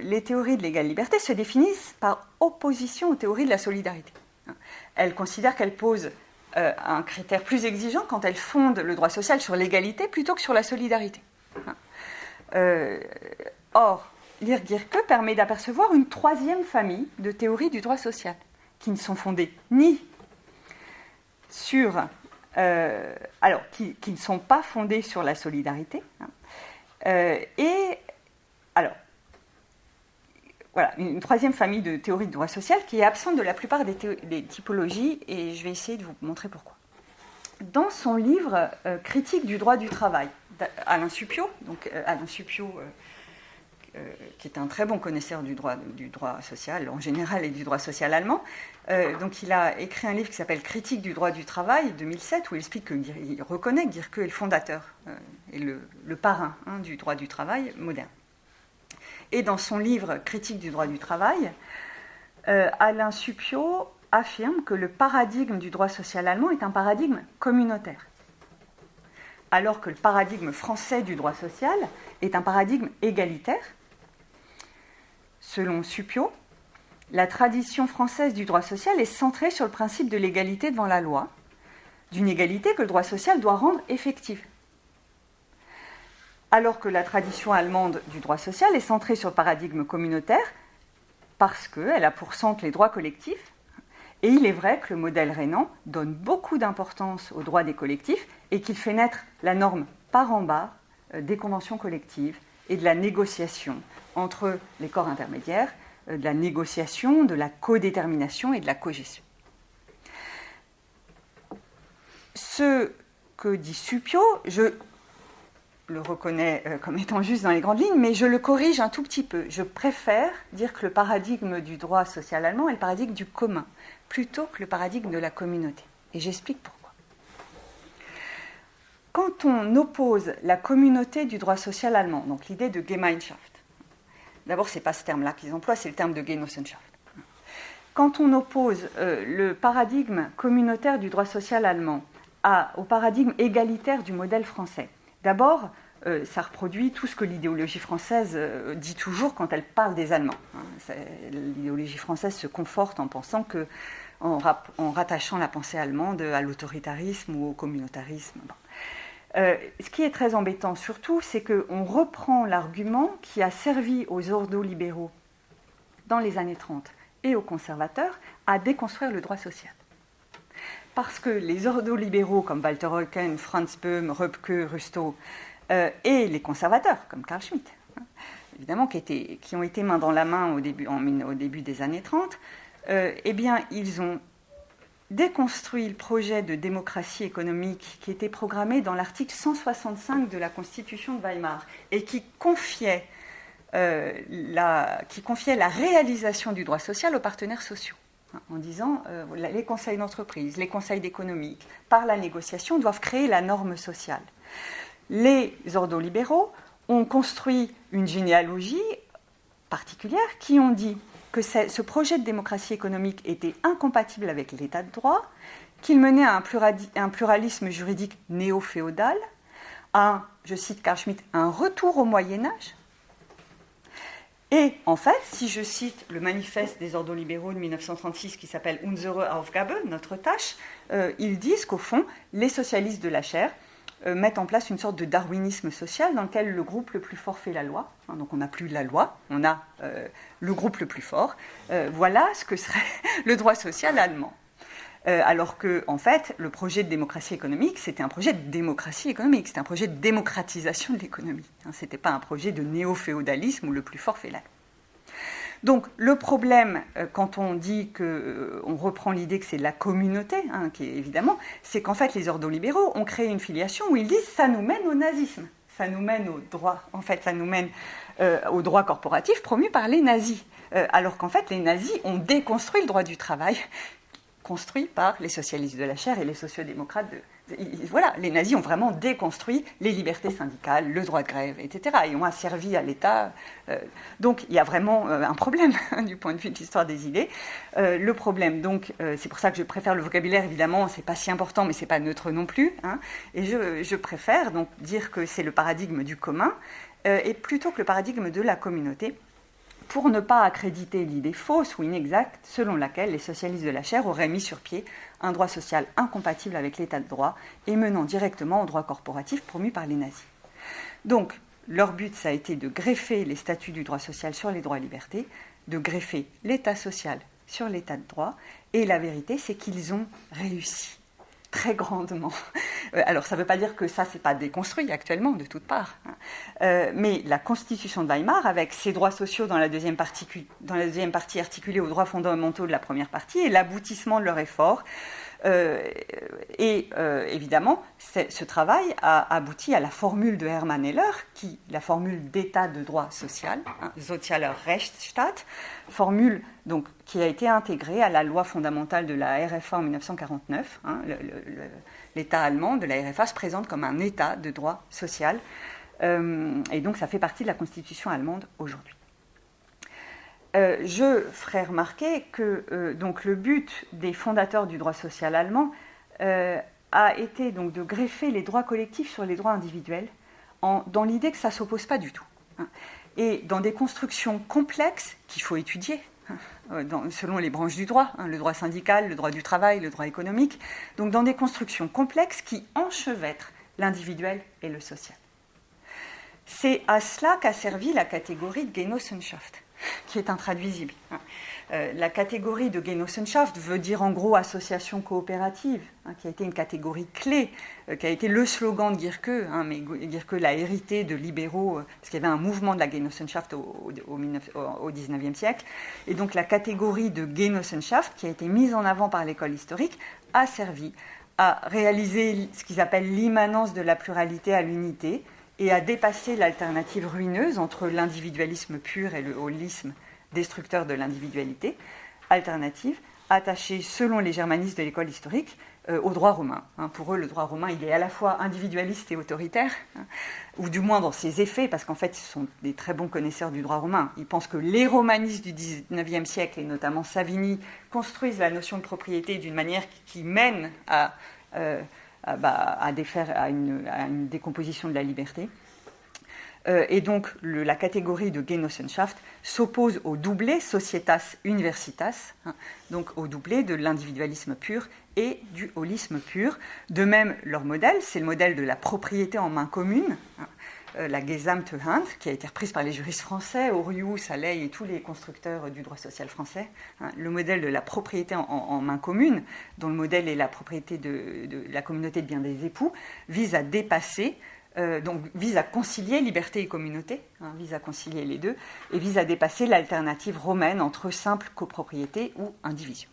les théories de l'égale liberté se définissent par opposition aux théories de la solidarité. Elles considèrent qu'elles posent un critère plus exigeant quand elles fondent le droit social sur l'égalité plutôt que sur la solidarité. Or, lire Guerqueux permet d'apercevoir une troisième famille de théories du droit social qui ne sont fondées ni sur... qui ne sont pas fondées sur la solidarité. Voilà, une troisième famille de théories de droit social qui est absente de la plupart des typologies, et je vais essayer de vous montrer pourquoi. Dans son livre Critique du droit du travail, Alain Supiot, qui est un très bon connaisseur du droit social en général et du droit social allemand, donc il a écrit un livre qui s'appelle Critique du droit du travail, 2007, où il explique qu'il reconnaît que Guerqueux est le fondateur et le parrain du droit du travail moderne. Et dans son livre Critique du droit du travail, Alain Supiot affirme que le paradigme du droit social allemand est un paradigme communautaire, alors que le paradigme français du droit social est un paradigme égalitaire. Selon Supiot, la tradition française du droit social est centrée sur le principe de l'égalité devant la loi, d'une égalité que le droit social doit rendre effective. Alors que la tradition allemande du droit social est centrée sur le paradigme communautaire parce qu'elle a pour centre les droits collectifs. Et il est vrai que le modèle rhénan donne beaucoup d'importance aux droits des collectifs et qu'il fait naître la norme par en bas des conventions collectives et de la négociation entre les corps intermédiaires, de la négociation, de la codétermination et de la cogestion. Ce que dit Supiot, je le reconnais comme étant juste dans les grandes lignes, mais je le corrige un tout petit peu. Je préfère dire que le paradigme du droit social allemand est le paradigme du commun, plutôt que le paradigme de la communauté. Et j'explique pourquoi. Quand on oppose la communauté du droit social allemand, donc l'idée de Gemeinschaft, d'abord ce n'est pas ce terme-là qu'ils emploient, c'est le terme de Genossenschaft. Quand on oppose le paradigme communautaire du droit social allemand au paradigme égalitaire du modèle français, d'abord, ça reproduit tout ce que l'idéologie française dit toujours quand elle parle des Allemands. L'idéologie française se conforte en pensant que, en rattachant la pensée allemande à l'autoritarisme ou au communautarisme. Ce qui est très embêtant surtout, c'est qu'on reprend l'argument qui a servi aux ordolibéraux dans les années 30 et aux conservateurs à déconstruire le droit social. Parce que les ordolibéraux comme Walter Eucken, Franz Böhm, Röpke, Rustow et les conservateurs comme Carl Schmitt, évidemment qui ont été main dans la main au début des années 30, eh bien ils ont déconstruit le projet de démocratie économique qui était programmé dans l'article 165 de la Constitution de Weimar et qui confiait la réalisation du droit social aux partenaires sociaux, en disant les conseils d'entreprise, les conseils d'économique, par la négociation, doivent créer la norme sociale. Les ordolibéraux ont construit une généalogie particulière qui ont dit que ce projet de démocratie économique était incompatible avec l'état de droit, qu'il menait à un pluralisme juridique néo-féodal, je cite Carl Schmitt, un retour au Moyen-Âge, Et en fait, si je cite le manifeste des ordolibéraux de 1936 qui s'appelle « Unsere Aufgabe », notre tâche, ils disent qu'au fond, les socialistes de la chair mettent en place une sorte de darwinisme social dans lequel le groupe le plus fort fait la loi. Donc on n'a plus la loi, on a le groupe le plus fort. Voilà ce que serait le droit social allemand. Alors que, en fait, le projet de démocratie économique, c'était un projet de démocratie économique, c'était un projet de démocratisation de l'économie. Ce n'était pas un projet de néo-féodalisme où le plus fort fait la loi. Donc, le problème, quand on dit on reprend l'idée que c'est la communauté, qui est évidemment, c'est qu'en fait, les ordolibéraux ont créé une filiation où ils disent ça nous mène au nazisme, ça nous mène au droit, en fait, ça nous mène au droit corporatif promu par les nazis. Alors qu'en fait, les nazis ont déconstruit le droit du travail, construit par les socialistes de la chair et les sociodémocrates. Voilà, les nazis ont vraiment déconstruit les libertés syndicales, le droit de grève, etc. et ont asservi à l'État. Donc il y a vraiment un problème du point de vue de l'histoire des idées. Le problème, donc, c'est pour ça que je préfère le vocabulaire, évidemment, c'est pas si important, mais c'est pas neutre non plus. Et je préfère donc dire que c'est le paradigme du commun, et plutôt que le paradigme de la communauté, pour ne pas accréditer l'idée fausse ou inexacte selon laquelle les socialistes de la chair auraient mis sur pied un droit social incompatible avec l'état de droit et menant directement au droit corporatif promu par les nazis. Donc, leur but, ça a été de greffer les statuts du droit social sur les droits et libertés, de greffer l'état social sur l'état de droit, et la vérité, c'est qu'ils ont réussi très grandement. Alors, ça ne veut pas dire que ça, c'est pas déconstruit actuellement, de toutes parts. Mais la Constitution de Weimar, avec ses droits sociaux dans la deuxième partie articulée aux droits fondamentaux de la première partie, est l'aboutissement de leur effort. Évidemment, ce travail a abouti à la formule de Hermann Heller, la formule d'état de droit social, Sozialer Rechtsstaat, formule donc, qui a été intégrée à la loi fondamentale de la RFA en 1949. L'État allemand de la RFA se présente comme un État de droit social, et donc ça fait partie de la Constitution allemande aujourd'hui. Je ferai remarquer que donc, le but des fondateurs du droit social allemand a été donc, de greffer les droits collectifs sur les droits individuels dans l'idée que ça ne s'oppose pas du tout. Et dans des constructions complexes qu'il faut étudier, selon les branches du droit, le droit syndical, le droit du travail, le droit économique, donc dans des constructions complexes qui enchevêtrent l'individuel et le social. C'est à cela qu'a servi la catégorie de Genossenschaft, qui est intraduisible. La catégorie de Genossenschaft veut dire en gros association coopérative, qui a été une catégorie clé, qui a été le slogan de Gierke, mais Gierke l'a hérité de libéraux, parce qu'il y avait un mouvement de la Genossenschaft au XIXe siècle. Et donc la catégorie de Genossenschaft, qui a été mise en avant par l'école historique, a servi à réaliser ce qu'ils appellent l'immanence de la pluralité à l'unité, et à dépasser l'alternative ruineuse entre l'individualisme pur et le holisme destructeur de l'individualité, alternative attachée, selon les germanistes de l'école historique, au droit romain. Pour eux, le droit romain, il est à la fois individualiste et autoritaire, ou du moins dans ses effets, parce qu'en fait, ce sont des très bons connaisseurs du droit romain. Ils pensent que les romanistes du XIXe siècle, et notamment Savigny, construisent la notion de propriété d'une manière qui mène à une décomposition de la liberté. Et donc, la catégorie de Genossenschaft s'oppose au doublé societas universitas, donc au doublé de l'individualisme pur et du holisme pur. De même, leur modèle, c'est le modèle de la propriété en main commune, la Gesamthand, qui a été reprise par les juristes français, Orius, Allais et tous les constructeurs du droit social français. Le modèle de la propriété en main commune, dont le modèle est la propriété de la communauté de biens des époux, vise à dépasser, donc vise à concilier liberté et communauté, vise à concilier les deux, et vise à dépasser l'alternative romaine entre simple copropriété ou indivision.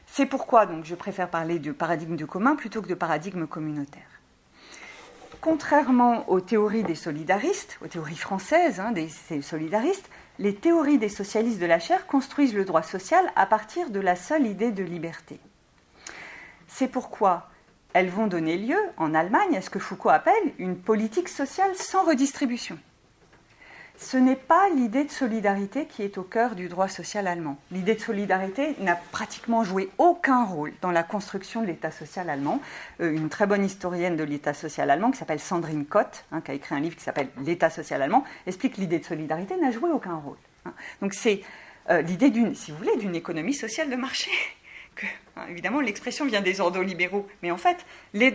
C'est pourquoi donc, je préfère parler de paradigme de commun plutôt que de paradigme communautaire. Contrairement aux théories des solidaristes, aux théories françaises des solidaristes, les théories des socialistes de la chair construisent le droit social à partir de la seule idée de liberté. C'est pourquoi elles vont donner lieu, en Allemagne, à ce que Foucault appelle une politique sociale sans redistribution. ce n'est pas l'idée de solidarité qui est au cœur du droit social allemand. L'idée de solidarité n'a pratiquement joué aucun rôle dans la construction de l'État social allemand. Une très bonne historienne de l'État social allemand, qui s'appelle Sandrine Kott, qui a écrit un livre qui s'appelle « L'État social allemand », explique que l'idée de solidarité n'a joué aucun rôle. Donc c'est l'idée si vous voulez, d'une économie sociale de marché. Évidemment, l'expression vient des ordolibéraux, mais en fait, les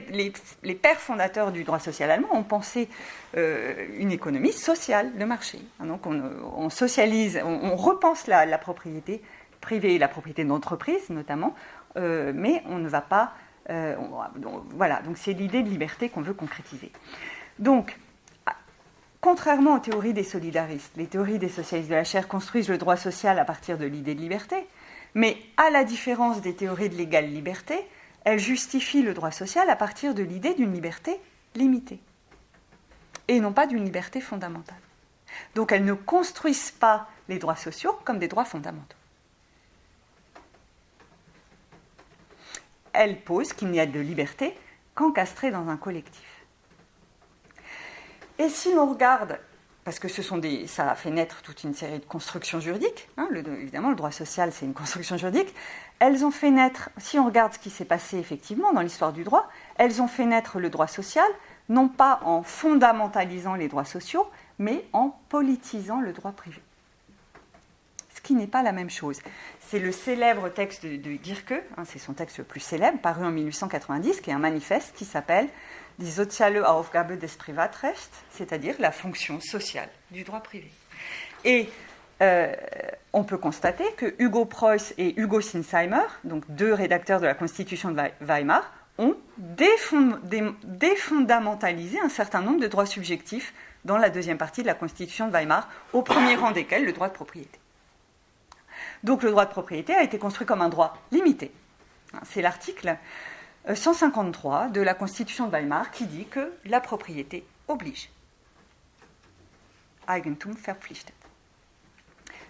pères fondateurs du droit social allemand ont pensé une économie sociale de marché. Donc on socialise, on repense la propriété privée et la propriété d'entreprise notamment, mais on ne va pas... voilà, donc c'est l'idée de liberté qu'on veut concrétiser. Donc, contrairement aux théories des solidaristes, les théories des socialistes de la chair construisent le droit social à partir de l'idée de liberté. Mais à la différence des théories de l'égale liberté, elles justifient le droit social à partir de l'idée d'une liberté limitée, et non pas d'une liberté fondamentale. Donc elles ne construisent pas les droits sociaux comme des droits fondamentaux. Elles posent qu'il n'y a de liberté qu'encastrée dans un collectif. Et si l'on regarde... parce que ça a fait naître toute une série de constructions juridiques. Évidemment, le droit social, c'est une construction juridique. Elles ont fait naître, si on regarde ce qui s'est passé effectivement dans l'histoire du droit, elles ont fait naître le droit social, non pas en fondamentalisant les droits sociaux, mais en politisant le droit privé. Ce qui n'est pas la même chose. C'est le célèbre texte de Gierke, c'est son texte le plus célèbre, paru en 1890, qui est un manifeste qui s'appelle Die soziale Aufgabe des Privatrechts, c'est-à-dire la fonction sociale du droit privé. Et on peut constater que Hugo Preuss et Hugo Sinsheimer, donc deux rédacteurs de la Constitution de Weimar, ont défondamentalisé un certain nombre de droits subjectifs dans la deuxième partie de la Constitution de Weimar, au premier rang desquels le droit de propriété. Donc le droit de propriété a été construit comme un droit limité. C'est l'article 153 de la Constitution de Weimar qui dit que la propriété oblige. Eigentum verpflichtet.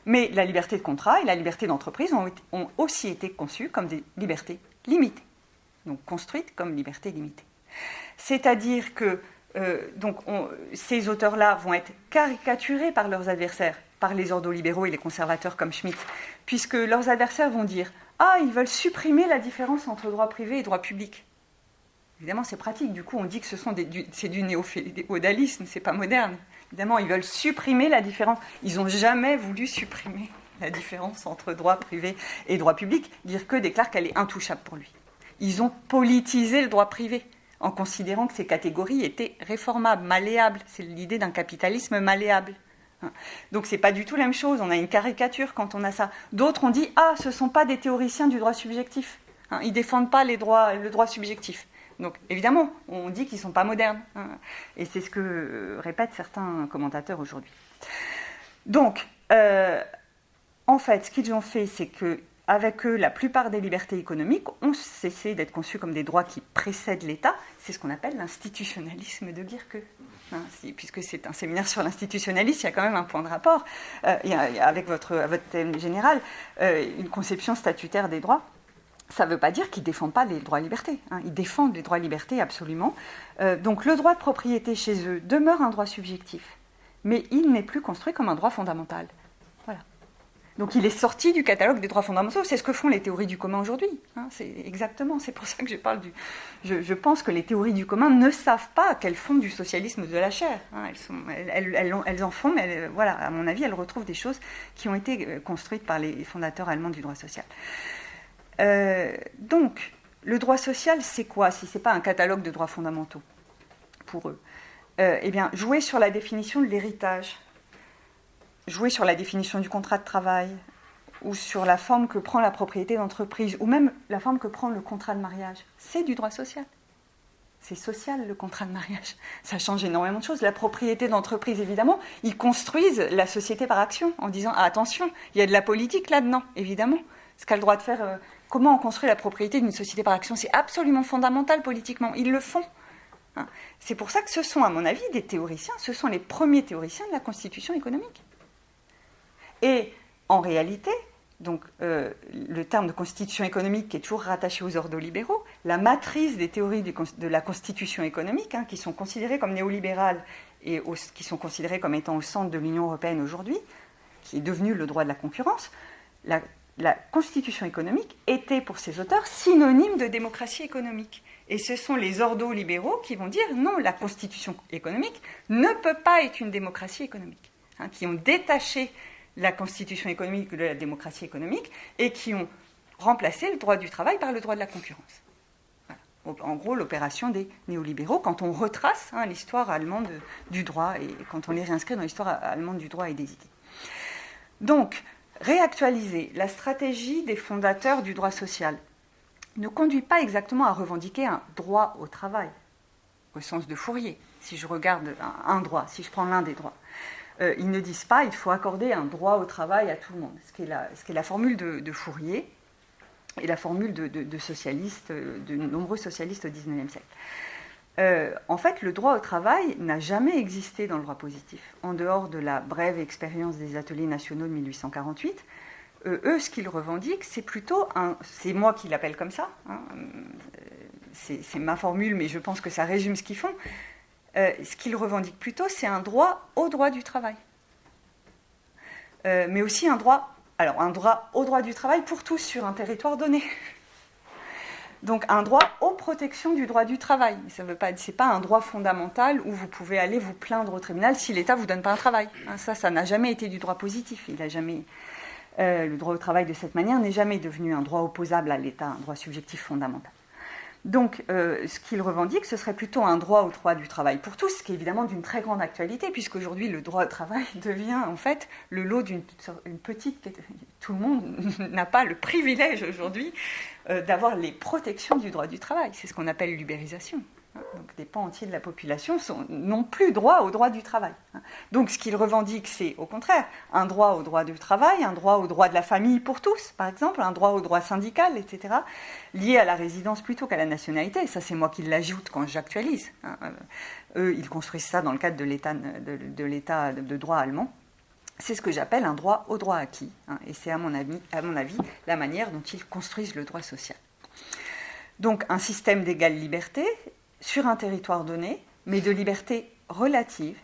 Mais la liberté de contrat et la liberté d'entreprise ont aussi été conçues comme des libertés limitées, donc construites comme libertés limitées. C'est-à-dire que ces auteurs-là vont être caricaturés par leurs adversaires, par les ordolibéraux et les conservateurs comme Schmitt, puisque leurs adversaires vont dire « Ah, ils veulent supprimer la différence entre droit privé et droit public ». Évidemment, c'est pratique, du coup, on dit que c'est du néo-féodalisme, c'est pas moderne. Évidemment, ils veulent supprimer la différence. Ils n'ont jamais voulu supprimer la différence entre droit privé et droit public. Gierke déclare qu'elle est intouchable pour lui. Ils ont politisé le droit privé, en considérant que ces catégories étaient réformables, malléables. C'est l'idée d'un capitalisme malléable. Donc c'est pas du tout la même chose, on a une caricature quand on a ça. D'autres ont dit « Ah, ce ne sont pas des théoriciens du droit subjectif. Ils ne défendent pas le droit subjectif. » Donc évidemment, on dit qu'ils ne sont pas modernes. Et c'est ce que répètent certains commentateurs aujourd'hui. Donc, en fait, ce qu'ils ont fait, c'est qu'avec eux, la plupart des libertés économiques ont cessé d'être conçues comme des droits qui précèdent l'État. C'est ce qu'on appelle l'institutionnalisme de Gierke. Puisque c'est un séminaire sur l'institutionnalisme, il y a quand même un point de rapport avec votre thème général, une conception statutaire des droits. Ça ne veut pas dire qu'ils ne défendent pas les droits et libertés. Ils défendent les droits et libertés absolument. Donc le droit de propriété chez eux demeure un droit subjectif, mais il n'est plus construit comme un droit fondamental. Voilà. Donc il est sorti du catalogue des droits fondamentaux. C'est ce que font les théories du commun aujourd'hui. C'est pour ça que je parle je pense que les théories du commun ne savent pas qu'elles font du socialisme de la chair. Elles en font, mais voilà, à mon avis, elles retrouvent des choses qui ont été construites par les fondateurs allemands du droit social. Donc, le droit social, c'est quoi si ce n'est pas un catalogue de droits fondamentaux pour eux? Eh bien, jouer sur la définition de l'héritage, jouer sur la définition du contrat de travail, ou sur la forme que prend la propriété d'entreprise, ou même la forme que prend le contrat de mariage, c'est du droit social. C'est social, le contrat de mariage. Ça change énormément de choses. La propriété d'entreprise, évidemment, ils construisent la société par action, en disant ah, « Attention, il y a de la politique là-dedans, évidemment. Ce qu'a le droit de faire... Comment on construit la propriété d'une société par action? C'est absolument fondamental politiquement. Ils le font. C'est pour ça que ce sont, à mon avis, des théoriciens. Ce sont les premiers théoriciens de la constitution économique. Et en réalité, donc le terme de constitution économique qui est toujours rattaché aux ordolibéraux, la matrice des théories de la constitution économique, qui sont considérées comme néolibérales et qui sont considérées comme étant au centre de l'Union européenne aujourd'hui, qui est devenue le droit de la concurrence, la constitution économique était pour ces auteurs synonyme de démocratie économique. Et ce sont les ordolibéraux qui vont dire non, la constitution économique ne peut pas être une démocratie économique, qui ont détaché la constitution économique de la démocratie économique et qui ont remplacé le droit du travail par le droit de la concurrence. Voilà. En gros, l'opération des néolibéraux, quand on retrace l'histoire allemande du droit et quand on les réinscrit dans l'histoire allemande du droit et des idées. Donc, réactualiser la stratégie des fondateurs du droit social ne conduit pas exactement à revendiquer un droit au travail, au sens de Fourier, si je regarde un droit, si je prends l'un des droits. Ils ne disent pas qu'il faut accorder un droit au travail à tout le monde, ce qui est la formule de Fourier et la formule de socialistes, de nombreux socialistes au XIXe siècle. En fait, le droit au travail n'a jamais existé dans le droit positif, en dehors de la brève expérience des ateliers nationaux de 1848. Eux, ce qu'ils revendiquent, c'est plutôt c'est moi qui l'appelle comme ça, c'est ma formule, mais je pense que ça résume ce qu'ils font. Ce qu'ils revendiquent plutôt, c'est un droit au droit du travail. Mais aussi un droit au droit du travail pour tous sur un territoire donné. Donc un droit aux protections du droit du travail. C'est pas un droit fondamental où vous pouvez aller vous plaindre au tribunal si l'État vous donne pas un travail. Ça n'a jamais été du droit positif. Le droit au travail de cette manière n'est jamais devenu un droit opposable à l'État, un droit subjectif fondamental. Donc, ce qu'ils revendiquent, ce serait plutôt un droit au droit du travail pour tous, ce qui est évidemment d'une très grande actualité, puisqu'aujourd'hui, le droit au travail devient en fait le lot d'une petite... Tout le monde n'a pas le privilège aujourd'hui d'avoir les protections du droit du travail. C'est ce qu'on appelle l'ubérisation. Donc, des pans entiers de la population n'ont plus droit au droit du travail. Donc, ce qu'ils revendiquent, c'est au contraire un droit au droit du travail, un droit au droit de la famille pour tous, par exemple, un droit au droit syndical, etc., lié à la résidence plutôt qu'à la nationalité. Ça, c'est moi qui l'ajoute quand j'actualise. Eux, ils construisent ça dans le cadre de l'état de droit allemand. C'est ce que j'appelle un droit au droit acquis. Et c'est, à mon avis, la manière dont ils construisent le droit social. Donc, un système d'égale liberté sur un territoire donné, mais de liberté relative,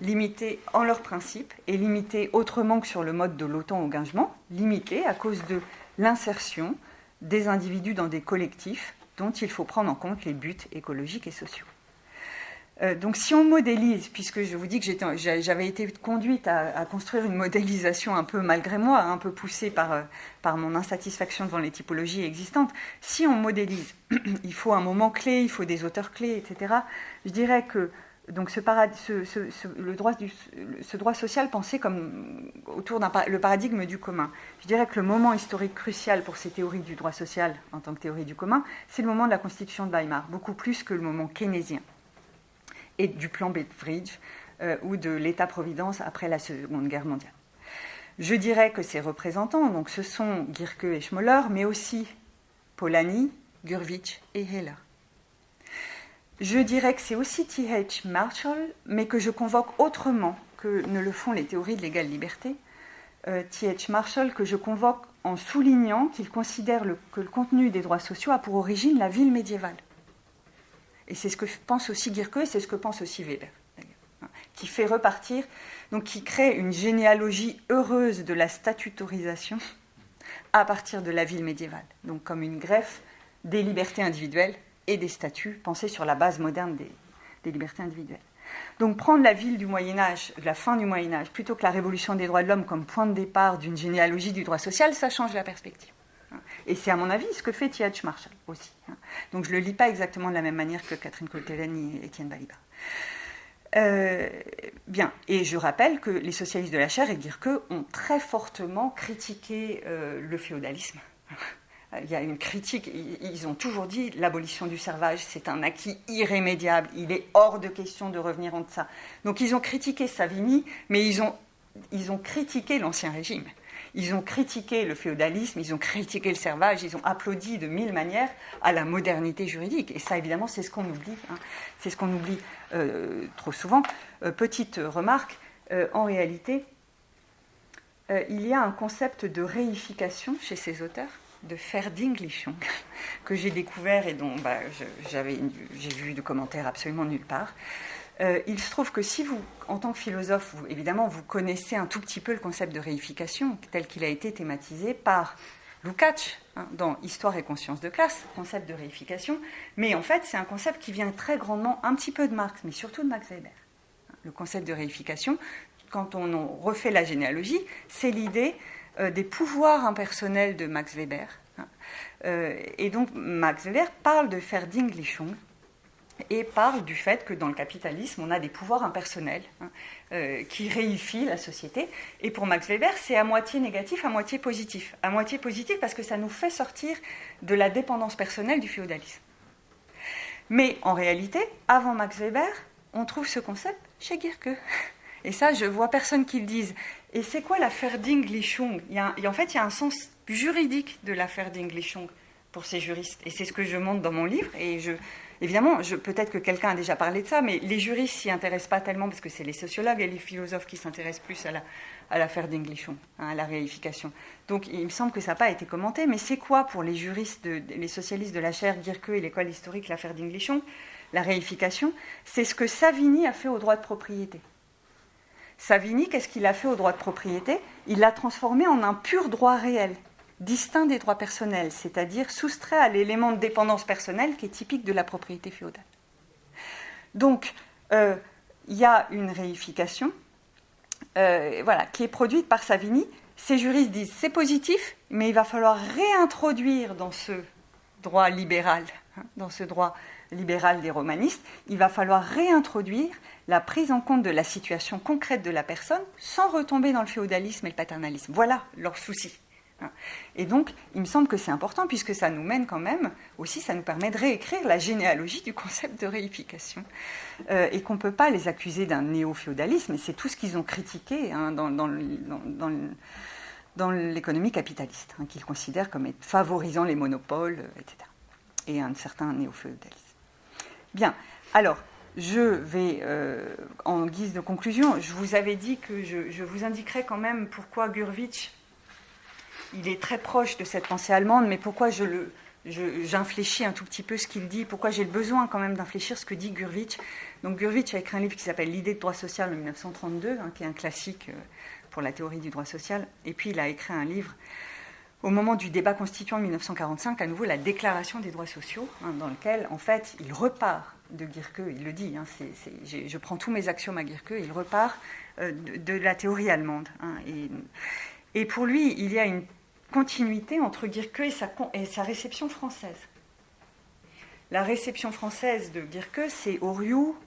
limitée en leurs principes et limitée autrement que sur le mode de l'auto-engagement, limitée à cause de l'insertion des individus dans des collectifs dont il faut prendre en compte les buts écologiques et sociaux. Donc si on modélise, puisque je vous dis que j'avais été conduite à construire une modélisation un peu malgré moi, un peu poussée par mon insatisfaction devant les typologies existantes, si on modélise, il faut un moment clé, il faut des auteurs clés, etc. Je dirais que donc ce droit social pensé comme autour le paradigme du commun. Je dirais que le moment historique crucial pour ces théories du droit social en tant que théorie du commun, c'est le moment de la Constitution de Weimar, beaucoup plus que le moment keynésien et du plan Bedfridge ou de l'État-providence après la Seconde Guerre mondiale. Je dirais que ces représentants, donc ce sont Gierke et Schmoller, mais aussi Polanyi, Gurvitch et Heller. Je dirais que c'est aussi T.H. Marshall, mais que je convoque autrement que ne le font les théories de l'égale liberté. T.H. Marshall, que je convoque en soulignant qu'il considère que le contenu des droits sociaux a pour origine la ville médiévale. Et c'est ce que pense aussi Gierke, et c'est ce que pense aussi Weber, qui fait repartir, donc qui crée une généalogie heureuse de la statutorisation à partir de la ville médiévale, donc comme une greffe des libertés individuelles et des statuts pensés sur la base moderne des libertés individuelles. Donc prendre la ville du Moyen-Âge, de la fin du Moyen-Âge, plutôt que la révolution des droits de l'homme comme point de départ d'une généalogie du droit social, ça change la perspective. Et c'est à mon avis ce que fait T.H. Marshall aussi. Donc je ne le lis pas exactement de la même manière que Catherine Coltelen et Étienne Balibar. Bien, et je rappelle que les socialistes de la chaire et Gierke ont très fortement critiqué le féodalisme. Il y a une critique, ils ont toujours dit l'abolition du servage, c'est un acquis irrémédiable, il est hors de question de revenir en deçà. Donc ils ont critiqué Savigny, mais ils ont critiqué l'Ancien Régime. Ils ont critiqué le féodalisme, ils ont critiqué le servage, ils ont applaudi de mille manières à la modernité juridique. Et ça, évidemment, c'est ce qu'on oublie. C'est ce qu'on oublie trop souvent. Petite remarque, en réalité, il y a un concept de réification chez ces auteurs, de Verdinglichung, que j'ai découvert et dont j'ai vu de commentaires absolument nulle part. Il se trouve que si vous, en tant que philosophe, évidemment, vous connaissez un tout petit peu le concept de réification tel qu'il a été thématisé par Lukács dans Histoire et conscience de classe, concept de réification, mais en fait, c'est un concept qui vient très grandement, un petit peu de Marx, mais surtout de Max Weber. Le concept de réification, quand on refait la généalogie, c'est l'idée des pouvoirs impersonnels de Max Weber. Et donc, Max Weber parle de Verdinglichung, et parle du fait que dans le capitalisme, on a des pouvoirs impersonnels qui réifient la société. Et pour Max Weber, c'est à moitié négatif, à moitié positif. À moitié positif parce que ça nous fait sortir de la dépendance personnelle du féodalisme. Mais en réalité, avant Max Weber, on trouve ce concept chez Gierke. Et ça, je vois personne qui le dise. Et c'est quoi la Verdinglichung ? En fait, il y a un sens juridique de la Verdinglichung pour ces juristes. Et c'est ce que je montre dans mon livre. Et évidemment, peut-être que quelqu'un a déjà parlé de ça, mais les juristes s'y intéressent pas tellement parce que c'est les sociologues et les philosophes qui s'intéressent plus à la Verdinglichung, à la réification. Donc, il me semble que ça n'a pas été commenté, mais c'est quoi pour les juristes, les socialistes de la chaire Gierke et l'école historique, la Verdinglichung, la réification ? C'est ce que Savigny a fait au droit de propriété. Savigny, qu'est-ce qu'il a fait au droit de propriété ? Il l'a transformé en un pur droit réel, distinct des droits personnels, c'est-à-dire soustrait à l'élément de dépendance personnelle qui est typique de la propriété féodale. Donc, il y a une réification qui est produite par Savigny. Ces juristes disent c'est positif, mais il va falloir réintroduire dans ce droit libéral, dans ce droit libéral des romanistes, il va falloir réintroduire la prise en compte de la situation concrète de la personne sans retomber dans le féodalisme et le paternalisme. Voilà leur souci. Et donc, il me semble que c'est important puisque ça nous mène quand même, aussi ça nous permet de réécrire la généalogie du concept de réification et qu'on ne peut pas les accuser d'un néo-féodalisme, et c'est tout ce qu'ils ont critiqué dans l'économie capitaliste, qu'ils considèrent comme favorisant les monopoles, etc. Et un certain néo-féodalisme. Bien, alors, je vais, en guise de conclusion, je vous avais dit que je vous indiquerai quand même pourquoi Gurvitch, il est très proche de cette pensée allemande, mais pourquoi j'infléchis un tout petit peu ce qu'il dit, pourquoi j'ai le besoin quand même d'infléchir ce que dit Gurvitch. Donc Gurvitch a écrit un livre qui s'appelle L'idée de droit social en 1932, qui est un classique pour la théorie du droit social, et puis il a écrit un livre au moment du débat constituant en 1945, à nouveau la Déclaration des droits sociaux, dans lequel, en fait, il repart de Gierke, il le dit, je prends tous mes axiomes à Gierke, il repart de la théorie allemande. Et pour lui, il y a une continuité entre Gierke et sa réception française. La réception française de Gierke, c'est Oriou,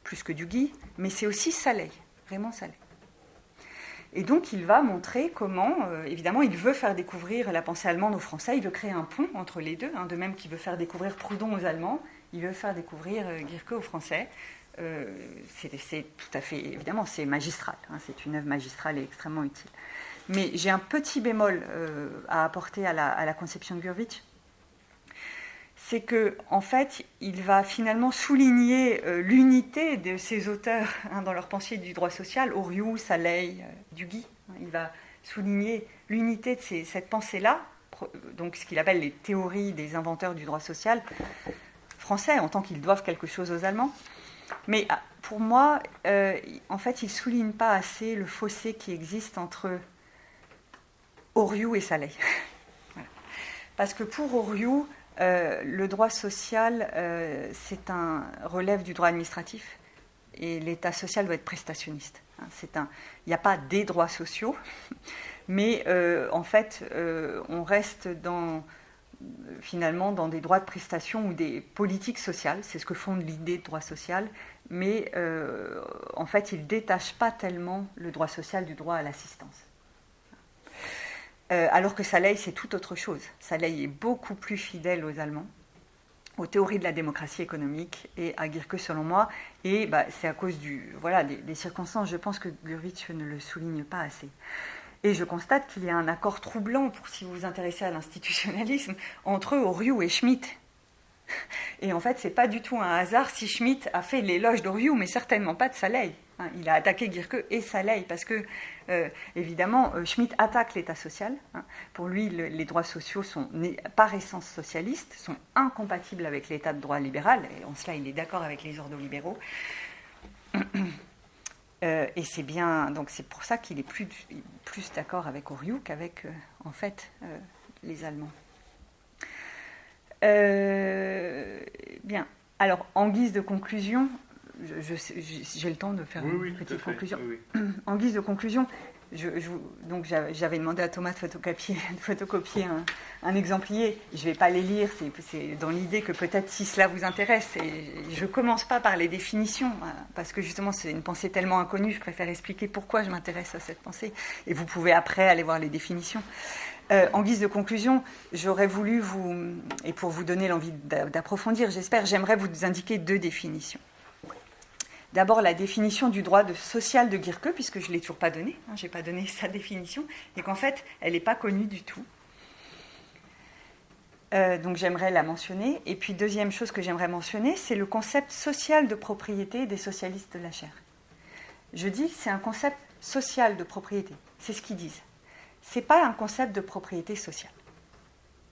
plus que Duguy, mais c'est aussi Saleil, Raymond Saleil. Et donc, il va montrer comment, évidemment, il veut faire découvrir la pensée allemande aux Français, il veut créer un pont entre les deux, de même qu'il veut faire découvrir Proudhon aux Allemands, il veut faire découvrir Gierke aux Français. C'est tout à fait, évidemment, c'est magistral, c'est une œuvre magistrale et extrêmement utile. Mais j'ai un petit bémol à apporter à la conception de Gurvitch, c'est que, en fait, il va finalement souligner l'unité de ces auteurs dans leur pensée du droit social, Oriou, Saleil, Duguy. Il va souligner l'unité de cette pensée-là, donc ce qu'il appelle les théories des inventeurs du droit social français, en tant qu'ils doivent quelque chose aux Allemands. Mais pour moi, en fait, il ne souligne pas assez le fossé qui existe entre Oriou et Saleil. Voilà. Parce que pour Oriou, le droit social, relève du droit administratif et l'État social doit être prestationniste. Il n'y a pas des droits sociaux, mais en fait, on reste finalement dans des droits de prestation ou des politiques sociales. C'est ce que fonde l'idée de droit social, mais en fait, il ne détache pas tellement le droit social du droit à l'assistance. Alors que Saleil, c'est tout autre chose. Saleil est beaucoup plus fidèle aux Allemands, aux théories de la démocratie économique et à Gierke, selon moi. Et c'est à cause des circonstances, je pense que Gurvitch ne le souligne pas assez. Et je constate qu'il y a un accord troublant, si vous vous intéressez à l'institutionnalisme, entre Oriou et Schmitt. Et en fait, c'est pas du tout un hasard si Schmitt a fait l'éloge d'Oriou, mais certainement pas de Saleil. Il a attaqué Guirqueux et Saleil, parce que, évidemment, Schmitt attaque l'État social. Pour lui, les droits sociaux sont, par essence socialistes, sont incompatibles avec l'État de droit libéral, et en cela, il est d'accord avec les ordolibéraux. Et c'est bien, donc c'est pour ça qu'il est plus d'accord avec Oriou qu'avec, en fait, les Allemands. Bien. Alors, en guise de conclusion, j'ai le temps de faire une petite conclusion. Oui. En guise de conclusion, donc j'avais demandé à Thomas de photocopier un exemplier. Je ne vais pas les lire, c'est dans l'idée que peut-être si cela vous intéresse, et je ne commence pas par les définitions, parce que justement c'est une pensée tellement inconnue, je préfère expliquer pourquoi je m'intéresse à cette pensée, et vous pouvez après aller voir les définitions. En guise de conclusion, j'aurais voulu et pour vous donner l'envie d'approfondir, j'aimerais vous indiquer 2 définitions. D'abord, la définition du droit social de Guirqueux, puisque je ne l'ai toujours pas donnée, je n'ai pas donné sa définition, et qu'en fait, elle n'est pas connue du tout. Donc j'aimerais la mentionner. Et puis, deuxième chose que j'aimerais mentionner, c'est le concept social de propriété des socialistes de la chaire. Je dis que c'est un concept social de propriété, c'est ce qu'ils disent. Ce n'est pas un concept de propriété sociale.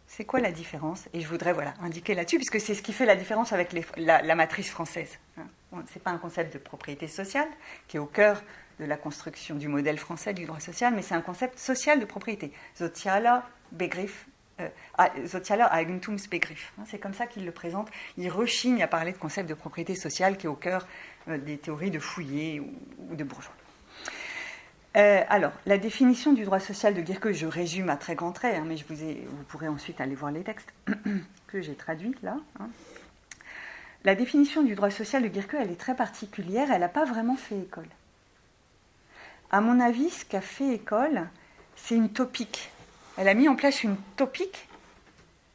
C'est quoi la différence? Et je voudrais indiquer là-dessus, puisque c'est ce qui fait la différence avec la matrice française. Ce n'est pas un concept de propriété sociale, qui est au cœur de la construction du modèle français du droit social, mais c'est un concept social de propriété. Sozialer Eigentumsbegriff. C'est comme ça qu'il le présente. Il rechigne à parler de concept de propriété sociale, qui est au cœur des théories de Fouillé ou de Bourgeois. Alors, la définition du droit social de Guirqueux, je résume à très grands traits, mais vous pourrez ensuite aller voir les textes que j'ai traduits là. La définition du droit social de Guirqueux, elle est très particulière, elle n'a pas vraiment fait école. À mon avis, ce qu'a fait école, c'est une topique. Elle a mis en place une topique,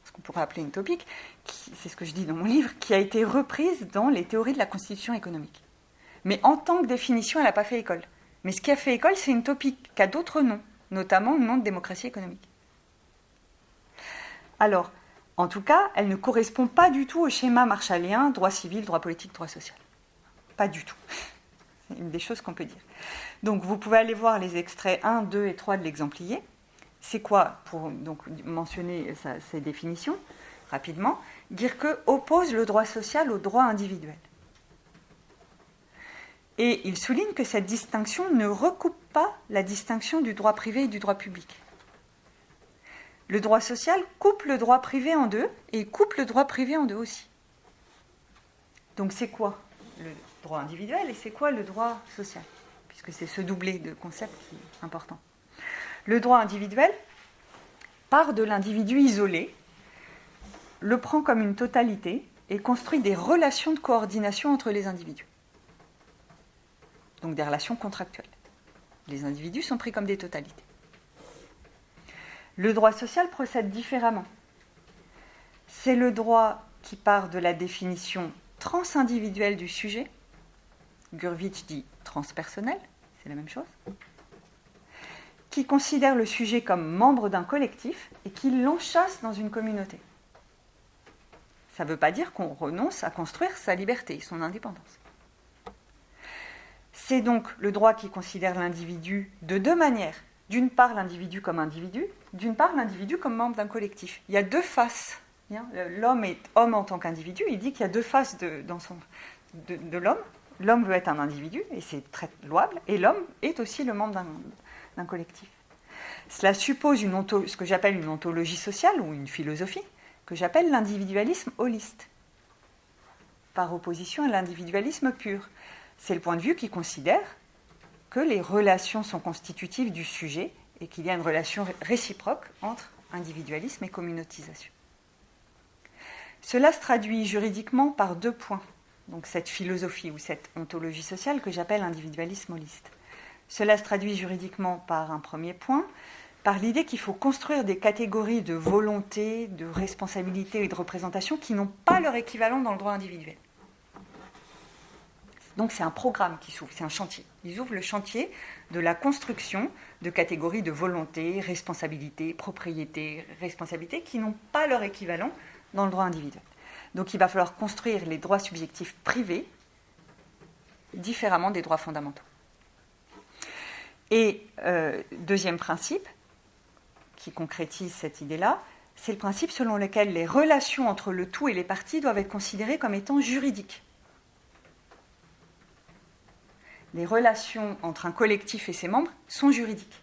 ce qu'on pourrait appeler une topique, c'est ce que je dis dans mon livre, qui a été reprise dans les théories de la constitution économique. Mais en tant que définition, elle n'a pas fait école. Mais ce qui a fait école, c'est une topique qui a d'autres noms, notamment le nom de démocratie économique. Alors, en tout cas, elle ne correspond pas du tout au schéma marshallien, droit civil, droit politique, droit social. Pas du tout. C'est une des choses qu'on peut dire. Donc, vous pouvez aller voir les extraits 1, 2 et 3 de l'exemplier. C'est quoi, pour donc mentionner ces définitions, rapidement, Guirqueux oppose le droit social au droit individuel. Et il souligne que cette distinction ne recoupe pas la distinction du droit privé et du droit public. Le droit social coupe le droit privé en deux, et coupe le droit privé en deux aussi. Donc c'est quoi le droit individuel et c'est quoi le droit social? Puisque c'est ce doublé de concepts qui est important. Le droit individuel part de l'individu isolé, le prend comme une totalité et construit des relations de coordination entre les individus. Donc des relations contractuelles. Les individus sont pris comme des totalités. Le droit social procède différemment. C'est le droit qui part de la définition transindividuelle du sujet. Gurvitch dit transpersonnel, c'est la même chose. Qui considère le sujet comme membre d'un collectif et qui l'enchâsse dans une communauté. Ça ne veut pas dire qu'on renonce à construire sa liberté, son indépendance. C'est donc le droit qui considère l'individu de deux manières. D'une part, l'individu comme individu, d'une part, l'individu comme membre d'un collectif. Il y a deux faces. L'homme est homme en tant qu'individu. Il dit qu'il y a deux faces de l'homme. L'homme veut être un individu, et c'est très louable, et l'homme est aussi le membre d'un collectif. Cela suppose ce que j'appelle une ontologie sociale, ou une philosophie, que j'appelle l'individualisme holiste, par opposition à l'individualisme pur. C'est le point de vue qui considère que les relations sont constitutives du sujet et qu'il y a une relation réciproque entre individualisme et communautisation. Cela se traduit juridiquement par deux points, donc cette philosophie ou cette ontologie sociale que j'appelle individualisme holiste. Cela se traduit juridiquement par un premier point, par l'idée qu'il faut construire des catégories de volonté, de responsabilité et de représentation qui n'ont pas leur équivalent dans le droit individuel. Donc c'est un programme qui s'ouvre, c'est un chantier. Ils ouvrent le chantier de la construction de catégories de volonté, responsabilité, propriété, responsabilité qui n'ont pas leur équivalent dans le droit individuel. Donc il va falloir construire les droits subjectifs privés différemment des droits fondamentaux. Et deuxième principe, qui concrétise cette idée-là, c'est le principe selon lequel les relations entre le tout et les parties doivent être considérées comme étant juridiques. Les relations entre un collectif et ses membres sont juridiques.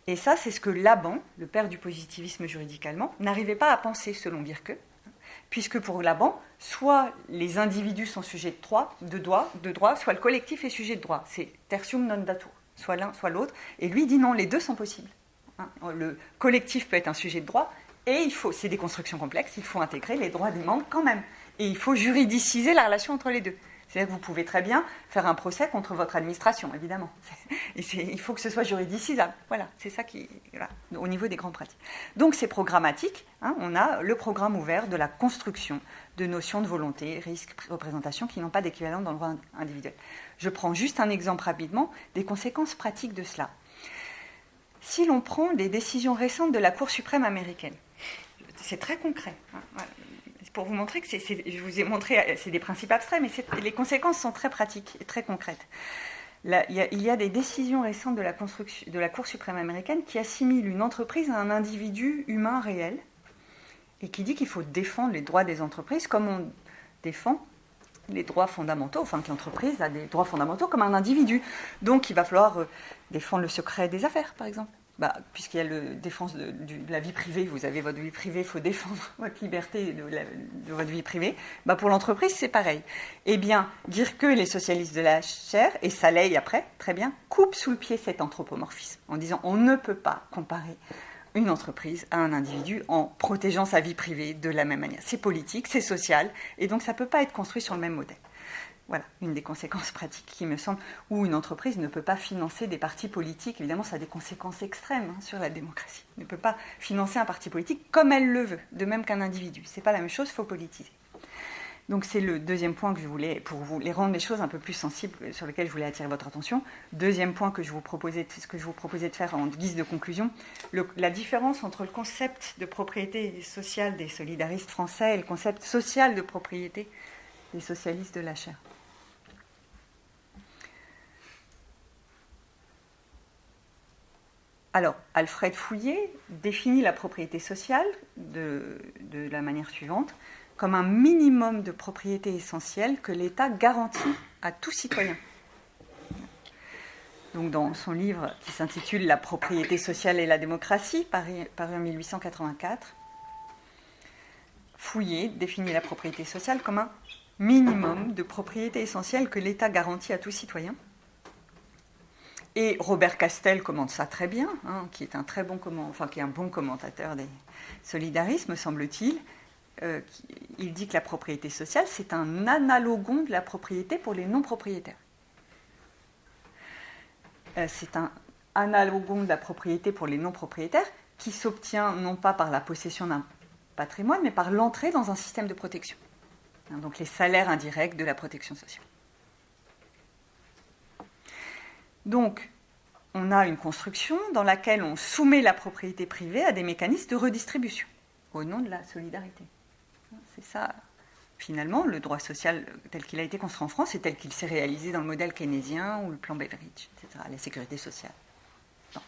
Et ça, c'est ce que Laban, le père du positivisme juridique allemand, n'arrivait pas à penser selon Bierke, puisque pour Laban, soit les individus sont sujets de droit, soit le collectif est sujet de droit. C'est tertium non datur, soit l'un, soit l'autre. Et lui dit non, les deux sont possibles. Le collectif peut être un sujet de droit, et c'est des constructions complexes, il faut intégrer les droits des membres quand même. Et il faut juridiciser la relation entre les deux. C'est-à-dire que vous pouvez très bien faire un procès contre votre administration, évidemment. Il faut que ce soit juridicisable. Voilà, c'est ça au niveau des grandes pratiques. Donc c'est programmatique. On a le programme ouvert de la construction de notions de volonté, risque, représentation qui n'ont pas d'équivalent dans le droit individuel. Je prends juste un exemple rapidement des conséquences pratiques de cela. Si l'on prend des décisions récentes de la Cour suprême américaine, c'est très concret. Voilà. Pour vous montrer que je vous ai montré, c'est des principes abstraits, mais les conséquences sont très pratiques et très concrètes. Là, il y a des décisions récentes de la Cour suprême américaine qui assimilent une entreprise à un individu humain réel et qui dit qu'il faut défendre les droits des entreprises comme on défend les droits fondamentaux, enfin que l'entreprise a des droits fondamentaux comme un individu. Donc il va falloir défendre le secret des affaires, par exemple. Puisqu'il y a la défense de la vie privée, vous avez votre vie privée, il faut défendre votre liberté de votre vie privée. Pour l'entreprise, c'est pareil. Eh bien, dire que les socialistes de la chair, et Saleil après, très bien, coupent sous le pied cet anthropomorphisme, en disant on ne peut pas comparer une entreprise à un individu en protégeant sa vie privée de la même manière. C'est politique, c'est social, et donc ça ne peut pas être construit sur le même modèle. Voilà, une des conséquences pratiques qui me semble, où une entreprise ne peut pas financer des partis politiques. Évidemment, ça a des conséquences extrêmes sur la démocratie. Elle ne peut pas financer un parti politique comme elle le veut, de même qu'un individu. Ce n'est pas la même chose, il faut politiser. Donc c'est le deuxième point que je voulais, pour vous les rendre les choses un peu plus sensibles, sur lesquelles je voulais attirer votre attention. Deuxième point que je vous proposais de faire en guise de conclusion, la différence entre le concept de propriété sociale des solidaristes français et le concept social de propriété des socialistes de la chair. Alors, Alfred Fouillé définit la propriété sociale de la manière suivante, comme un minimum de propriété essentielle que l'État garantit à tout citoyen. Donc, dans son livre qui s'intitule « La propriété sociale et la démocratie », paru en 1884, Fouillé définit la propriété sociale comme un minimum de propriété essentielle que l'État garantit à tout citoyen. Et Robert Castel commente ça très bien, qui est un bon commentateur des solidarismes, semble-t-il. Il dit que la propriété sociale, c'est un analogon de la propriété pour les non-propriétaires. C'est un analogon de la propriété pour les non-propriétaires qui s'obtient non pas par la possession d'un patrimoine, mais par l'entrée dans un système de protection. Donc les salaires indirects de la protection sociale. Donc, on a une construction dans laquelle on soumet la propriété privée à des mécanismes de redistribution au nom de la solidarité. C'est ça, finalement, le droit social tel qu'il a été construit en France et tel qu'il s'est réalisé dans le modèle keynésien ou le plan Beveridge, etc., la sécurité sociale. Non.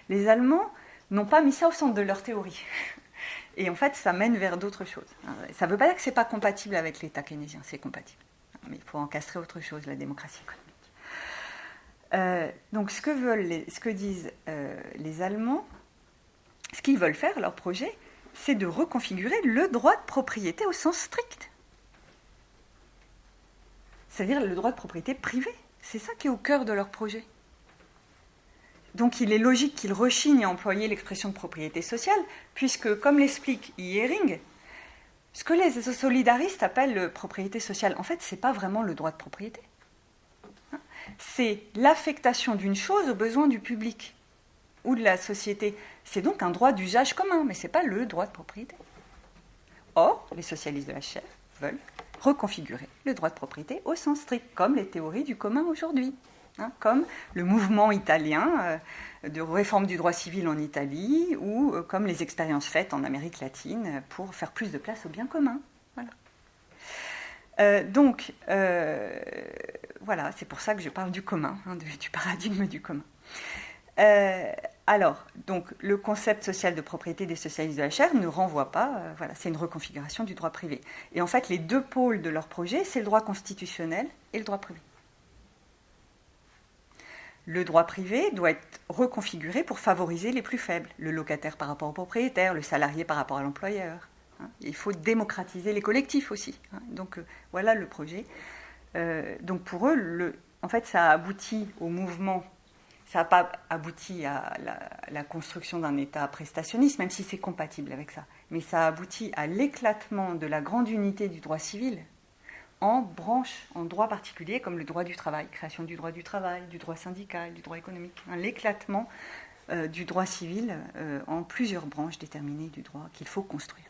Les Allemands n'ont pas mis ça au centre de leur théorie. Et en fait, ça mène vers d'autres choses. Ça ne veut pas dire que ce n'est pas compatible avec l'État keynésien, c'est compatible. Mais il faut encastrer autre chose, la démocratie économique. Donc ce que disent les Allemands, ce qu'ils veulent faire, leur projet, c'est de reconfigurer le droit de propriété au sens strict. C'est-à-dire le droit de propriété privé. C'est ça qui est au cœur de leur projet. Donc il est logique qu'ils rechignent à employer l'expression de propriété sociale, puisque, comme l'explique Ehring, ce que les solidaristes appellent propriété sociale, en fait, ce n'est pas vraiment le droit de propriété. C'est l'affectation d'une chose aux besoins du public ou de la société. C'est donc un droit d'usage commun, mais ce n'est pas le droit de propriété. Or, les socialistes de la chair veulent reconfigurer le droit de propriété au sens strict, comme les théories du commun aujourd'hui. hein, comme le mouvement italien de réforme du droit civil en Italie, ou comme les expériences faites en Amérique latine pour faire plus de place au bien commun. Voilà. Donc, voilà, c'est pour ça que je parle du commun, hein, du paradigme du commun. Alors, donc, le concept social de propriété des socialistes de la chaire ne renvoie pas, voilà, c'est une reconfiguration du droit privé. Et en fait, les deux pôles de leur projet, c'est le droit constitutionnel et le droit privé. Le droit privé doit être reconfiguré pour favoriser les plus faibles, le locataire par rapport au propriétaire, le salarié par rapport à l'employeur. Hein. Il faut démocratiser les collectifs aussi. Hein. Donc, voilà le projet. Donc, pour eux, en fait, ça a abouti au mouvement. Ça n'a pas abouti à la construction d'un État prestationniste, même si c'est compatible avec ça. Mais ça a abouti à l'éclatement de la grande unité du droit civil en branches, en droits particuliers, comme le droit du travail, création du droit du travail, du droit syndical, du droit économique. Hein, l'éclatement du droit civil en plusieurs branches déterminées du droit qu'il faut construire.